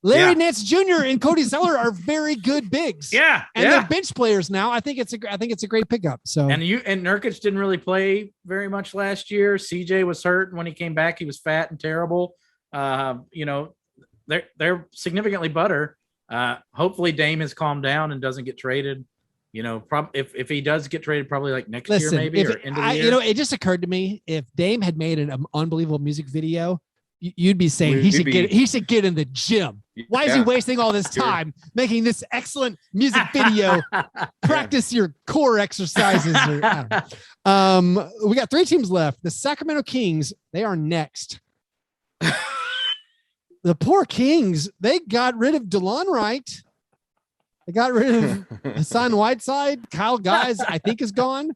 Larry Nance Jr. and Cody Zeller are very good bigs. Yeah. And they're bench players now. I think it's a great pickup. So and Nurkic didn't really play very much last year. CJ was hurt. When he came back, he was fat and terrible. They're significantly butter. Hopefully Dame has calmed down and doesn't get traded. If he does get traded, probably like next year, maybe, or end of the year. It just occurred to me, if Dame had made an unbelievable music video, you'd be saying he should get in the gym. Why is he wasting all this time making this excellent music video? Practice your core exercises. We got 3 teams left. The Sacramento Kings, they are next. The poor Kings, they got rid of DeLon Wright. They got rid of Hassan Whiteside. Kyle Guys, I think, is gone.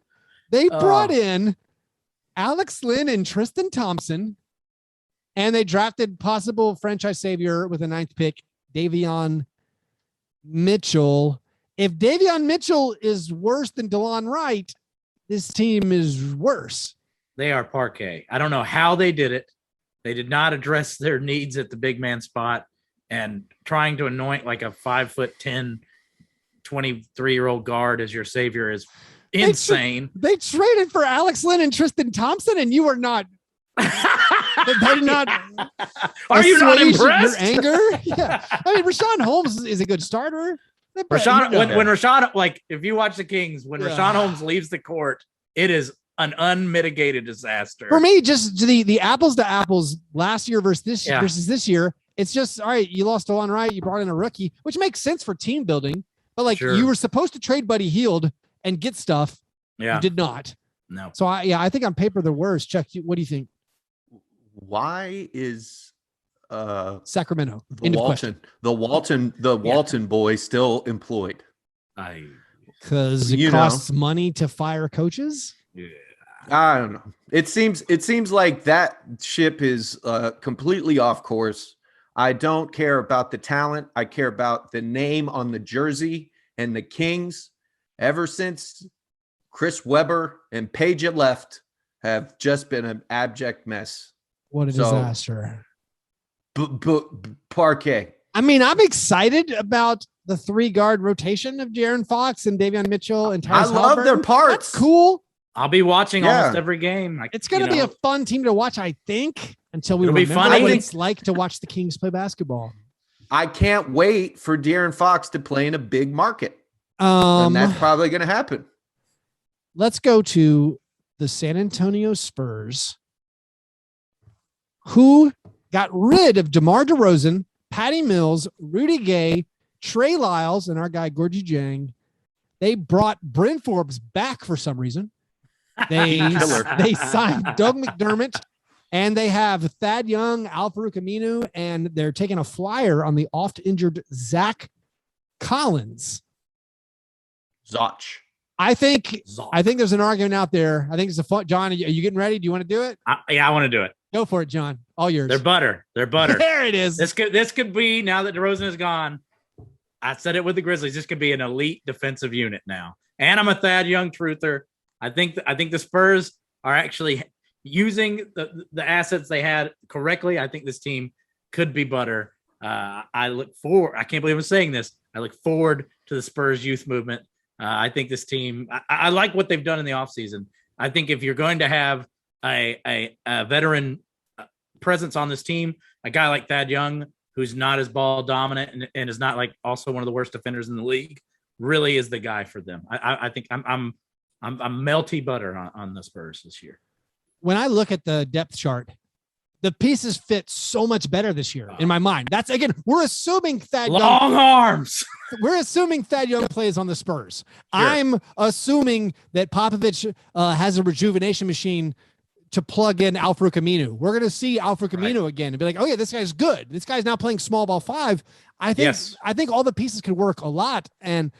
They brought in Alex Lynn and Tristan Thompson. And they drafted possible franchise savior with a 9th pick, Davion Mitchell. If Davion Mitchell is worse than DeLon Wright, this team is worse. They are Parkay. I don't know how they did it. They did not address their needs at the big man spot, and trying to anoint like a 5'10", 23-year-old guard as your savior is insane. They traded for Alex Lynn and Tristan Thompson, and you are not. Are you not impressed? Your anger? Yeah, I mean, Rashawn Holmes is a good starter. When Rashawn, like, if you watch the Kings, when Rashawn Holmes leaves the court, it is an unmitigated disaster. For me, just the apples to apples last year versus this year. It's just, all right, you lost DeLon Wright, you brought in a rookie, which makes sense for team building. But you were supposed to trade Buddy Hield and get stuff. Yeah, you did not. No. So I think on paper the worst. Chuck, what do you think? Why is Sacramento the Walton boy still employed? Because it costs money to fire coaches. Yeah, I don't know. It seems like that ship is completely off course. I don't care about the talent. I care about the name on the jersey. And the Kings, ever since Chris Webber and Page left, have just been an abject mess. What a disaster. Parkay. I mean, I'm excited about the 3-guard rotation of Jaren Fox and Davion Mitchell and Tyrese love their parts. That's cool. I'll be watching almost every game. It's going to be a fun team to watch, I think, until we remember what it's like to watch the Kings play basketball. I can't wait for De'Aaron Fox to play in a big market. And that's probably going to happen. Let's go to the San Antonio Spurs, who got rid of DeMar DeRozan, Patty Mills, Rudy Gay, Trey Lyles, and our guy Gorgie Jang. They brought Bryn Forbes back for some reason. They signed Doug McDermott, and they have Thad Young, Al-Farouq Aminu, and they're taking a flyer on the oft-injured Zach Collins. Zoch. I think there's an argument out there. I think it's a fun. John, are you getting ready? Do you want to do it? I want to do it. Go for it, John. All yours. They're butter. There it is. This could be, now that DeRozan is gone. I said it with the Grizzlies. This could be an elite defensive unit now. And I'm a Thad Young truther. I think the Spurs are actually using the assets they had correctly. I think this team could be butter. I look forward. I can't believe I'm saying this. I look forward to the Spurs youth movement. I think this team, I like what they've done in the offseason. I think if you're going to have a veteran presence on this team, a guy like Thad Young, who's not as ball dominant and is not like also one of the worst defenders in the league, really is the guy for them. I think I'm melty butter on the Spurs this year. When I look at the depth chart, the pieces fit so much better this year in my mind. That's again, we're assuming Thad Young arms. We're assuming Thad Young plays on the Spurs. Sure. I'm assuming that Popovich has a rejuvenation machine to plug in Al-Farouq Aminu. We're going to see Al-Farouq Aminu again and be like, oh yeah, this guy's good. This guy's now playing small ball 5. I think all the pieces could work a lot. And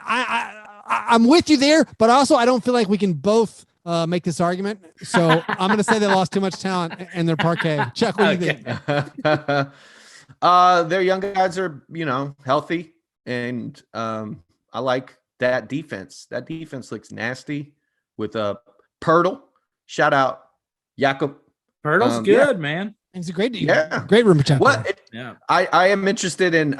I'm with you there, but also I don't feel like we can both make this argument. So I'm going to say they lost too much talent and they're Parkay. Chuck, what do you think? Their young guys are, healthy. And I like that defense. That defense looks nasty with Pirtle. Shout out Jakob. Pirtle's good, man. He's a great room protector. I am interested in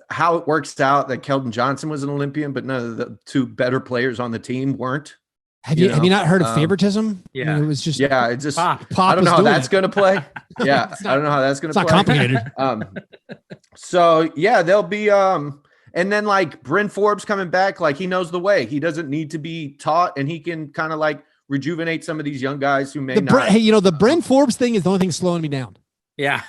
how it works out that Keldon Johnson was an Olympian, but none of the 2 better players on the team weren't. Have you not heard of favoritism? Yeah, I mean, it was just it's just Pop I don't know how that's going to play. Yeah, I don't know how that's going to play. It's not complicated. So yeah, they'll be and then like Bryn Forbes coming back, like he knows the way. He doesn't need to be taught, and he can kind of like rejuvenate some of these young guys who may not. Hey, the Bryn Forbes thing is the only thing slowing me down. Yeah,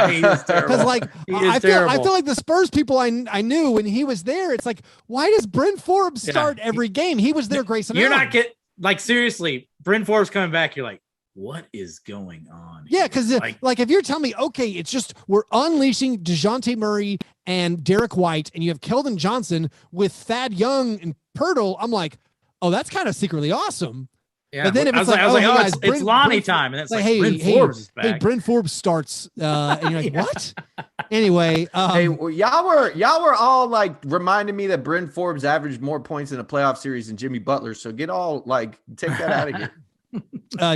because I feel like the Spurs people I knew when he was there. It's like, why does Bryn Forbes start every game? He was there, Grayson. You're not seriously. Bryn Forbes coming back. You're like, what is going on? Yeah, because like if you're telling me, okay, it's just we're unleashing DeJounte Murray and Derek White, and you have Keldon Johnson with Thad Young and Pirtle, I'm like, oh, that's kind of secretly awesome. Yeah, but then if it's it's Lonnie time, and it's like hey, Forbes is back. Hey, Bryn Forbes starts, and you're like, what? Anyway, y'all were all like reminding me that Bryn Forbes averaged more points in a playoff series than Jimmy Butler. So take that out of here.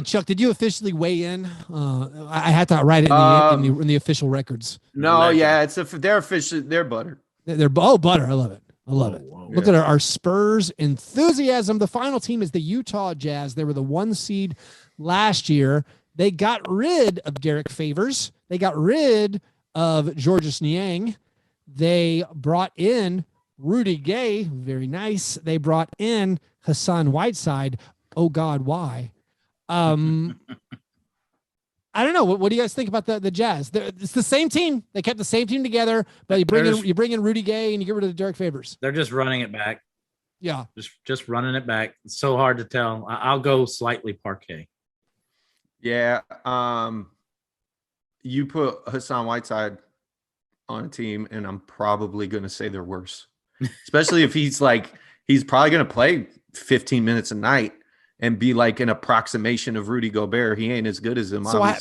Chuck, did you officially weigh in? I had to write it in the official records. No, they're officially butter. They're butter. I love it. I love it. Whoa. Look at our Spurs enthusiasm. The final team is the Utah Jazz. They were the 1 seed last year. They got rid of Derek Favors. They got rid of Georges Niang. They brought in Rudy Gay. Very nice. They brought in Hassan Whiteside. Oh God, why? I don't know. What do you guys think about the Jazz? It's the same team. They kept the same team together, but you bring in Rudy Gay and you get rid of Derek Favors. They're just running it back. Yeah, just running it back. It's so hard to tell. I'll go slightly Parkay. Yeah. You put Hassan Whiteside on a team, and I'm probably going to say they're worse, especially if he's probably going to play 15 minutes a night and be like an approximation of Rudy Gobert. He ain't as good as him. So I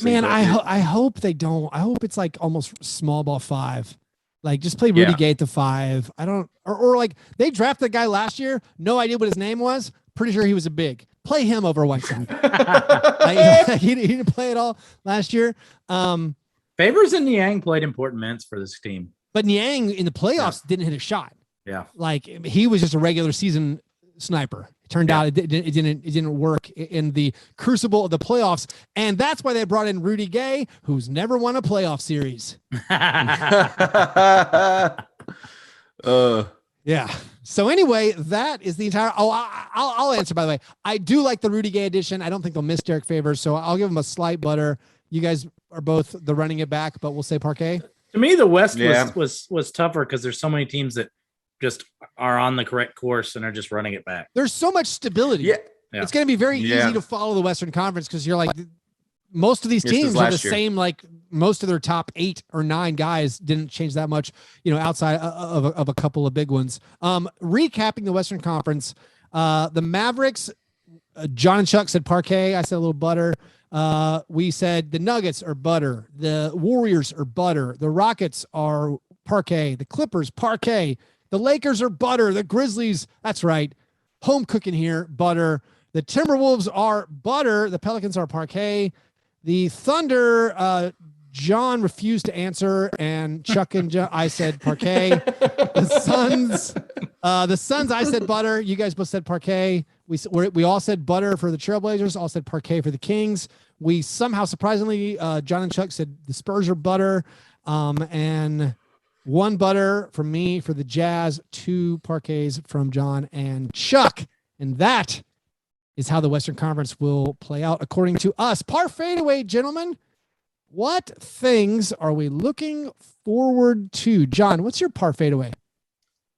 hope they don't. I hope it's like almost small ball 5. Like just play Rudy Gay at the 5. I don't, or like they drafted a guy last year. No idea what his name was. Pretty sure he was a big. Play him over Whiteside. He didn't play at all last year. Favors and Niang played important minutes for this team, but Niang in the playoffs didn't hit a shot. Yeah, like he was just a regular season sniper. It turned out it didn't work in the crucible of the playoffs, and that's why they brought in Rudy Gay, who's never won a playoff series. Yeah. So anyway, that is the entire. I'll answer, by the way. I do like the Rudy Gay edition. I don't think they'll miss Derek Favors, so I'll give them a slight butter. You guys are both the running it back, but we'll say Parkay. To me, the West was tougher because there's so many teams that just are on the correct course and are just running it back. There's so much stability. Yeah. It's going to be very easy to follow the Western Conference because you're like, most of these teams are the same. Like most of their top 8 or 9 guys didn't change that much, outside of a couple of big ones. Recapping the Western Conference, the Mavericks, John and Chuck said Parkay. I said a little butter. We said the Nuggets are butter. The Warriors are butter. The Rockets are Parkay. The Clippers, Parkay. The Lakers are butter. The Grizzlies, that's right. Home cooking here, butter. The Timberwolves are butter. The Pelicans are Parkay. The Thunder, John refused to answer, and Chuck and I said Parkay. The Suns, I said butter. You guys both said Parkay. We all said butter for the Trailblazers. All said Parkay for the Kings. We somehow, surprisingly, John and Chuck said the Spurs are butter, and 1 butter from me for the Jazz, 2 Parkays from John and Chuck, and that is how the Western Conference will play out according to us. Par fadeaway, gentlemen. What things are we looking forward to? John, what's your par fadeaway?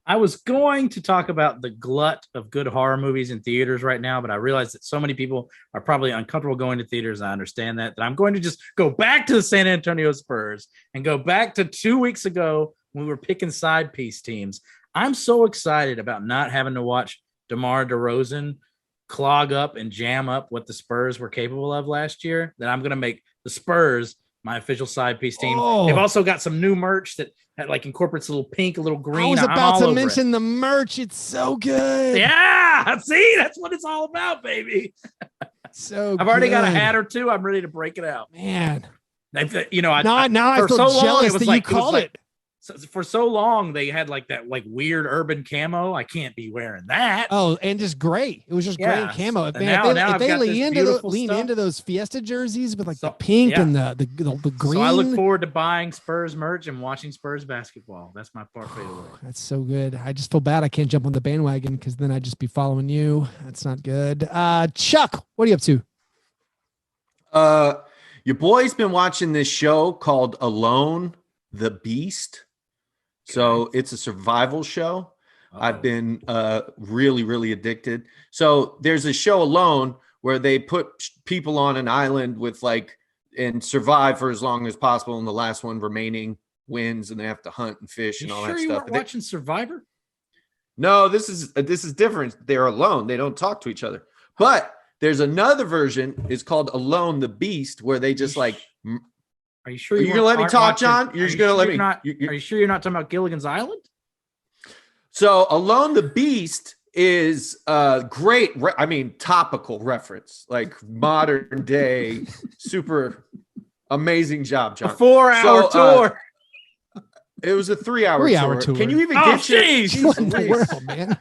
I was going to talk about the glut of good horror movies in theaters right now, but I realized that so many people are probably uncomfortable going to theaters. I understand that I'm going to just go back to the San Antonio Spurs and go back to 2 weeks ago when we were picking side piece teams. I'm so excited about not having to watch DeMar DeRozan clog up and jam up what the Spurs were capable of last year that I'm going to make the Spurs my official side piece team. They've also got some new merch that like incorporates a little pink, a little green. I was about to mention the merch. It's so good. Yeah. See, that's what it's all about, baby. So I've already got a hat or two. I'm ready to break it out. Man. I feel jealous that you called it. For so long they had like that like weird urban camo. I can't be wearing that. Oh, and just gray. It was just gray and camo. If they lean into those Fiesta jerseys with like the pink and the green. So I look forward to buying Spurs merch and watching Spurs basketball. That's my par fadeaway. That's so good. I just feel bad I can't jump on the bandwagon because then I'd just be following you. That's not good. Chuck, what are you up to? Your boy's been watching this show called Alone, the Beast. So it's a survival show. I've been really, really addicted. So there's a show Alone where they put people on an island with and survive for as long as possible. And the last one remaining wins, and they have to hunt and fish and all that stuff. You weren't watching Survivor? No, this is different. They're alone. They don't talk to each other. But there's another version. It's called Alone, the Beast, where they just Are you sure you're going to let me talk, John? You're just going to let me. Are you sure you're not talking about Gilligan's Island? So Alone the Beast is great. Topical reference, like modern day, super amazing job, John. A 4-hour tour. It was a 3-hour tour. Can you even get what in the world, man?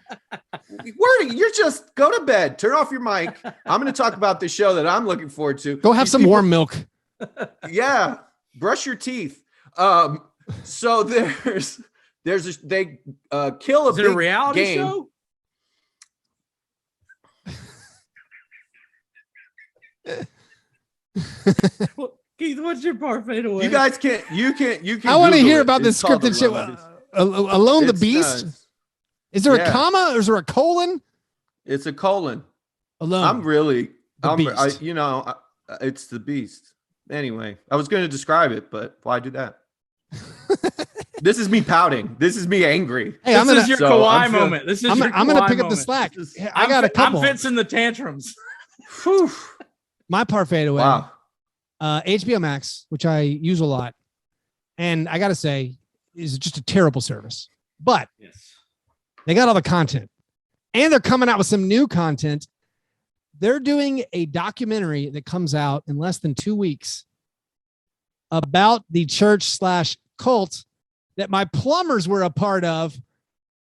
You're just go to bed. Turn off your mic. I'm going to talk about the show that I'm looking forward to. Go have some warm milk. Yeah. Brush your teeth. So they kill a Is it big a reality game. show? Keith, what's your par fadeaway? You guys can't. You can. I want to hear about this scripted show. Alone the Beast. Is there a comma or is there a colon? It's a colon. Alone. It's the Beast. Anyway, I was going to describe it, but why do that? This is me pouting. This is me angry. Hey, this is your Kawhi moment. I'm going to pick up the slack. I got a couple. I'm fixing the tantrums. My par fadeaway. Wow. HBO Max, which I use a lot, and I got to say, is just a terrible service. But they got all the content, and they're coming out with some new content. They're doing a documentary that comes out in less than 2 weeks about the church/cult that my plumbers were a part of.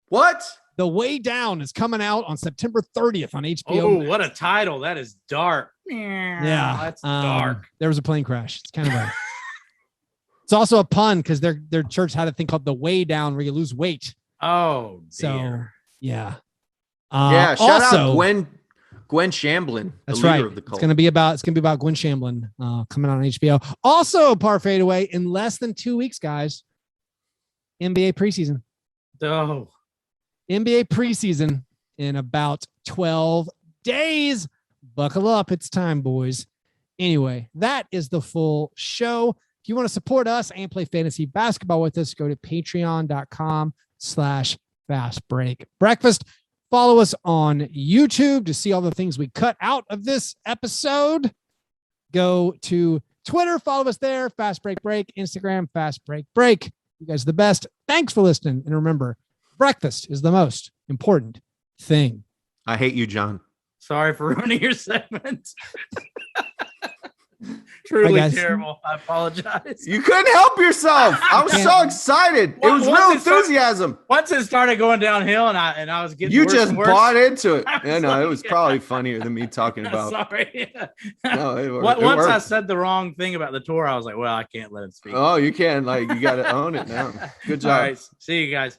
What? The Way Down is coming out on September 30th on HBO. Oh, what a title. That is dark. Yeah. That's dark. There was a plane crash. It's kind of it's also a pun because their church had a thing called The Way Down where you lose weight. Oh, dear. So, yeah. Shout out Gwen Shamblin, that's the leader right. of the cult. It's gonna be about Gwen Shamblin coming out on HBO. Also, par fadeaway in less than 2 weeks, guys. NBA preseason. Oh, NBA preseason in about 12 days. Buckle up. It's time, boys. Anyway, that is the full show. If you want to support us and play fantasy basketball with us, go to patreon.com/Fastbreak Breakfast. Follow us on YouTube to see all the things we cut out of this episode. Go to Twitter, follow us there, Fast Break Break, Instagram, Fast Break Break. You guys are the best. Thanks for listening. And remember, breakfast is the most important thing. I hate you, John. Sorry for ruining your segment. Truly terrible. I apologize. You couldn't help yourself. I was so excited. It was real enthusiasm. Once it started going downhill, and I was getting you worse just and worse. bought into it. It was probably funnier than me talking about. Sorry. No, it Once worked. I said the wrong thing about the tour, I was like, well, I can't let him speak. Oh, you can. You got to own it now. Good job. All right. See you guys.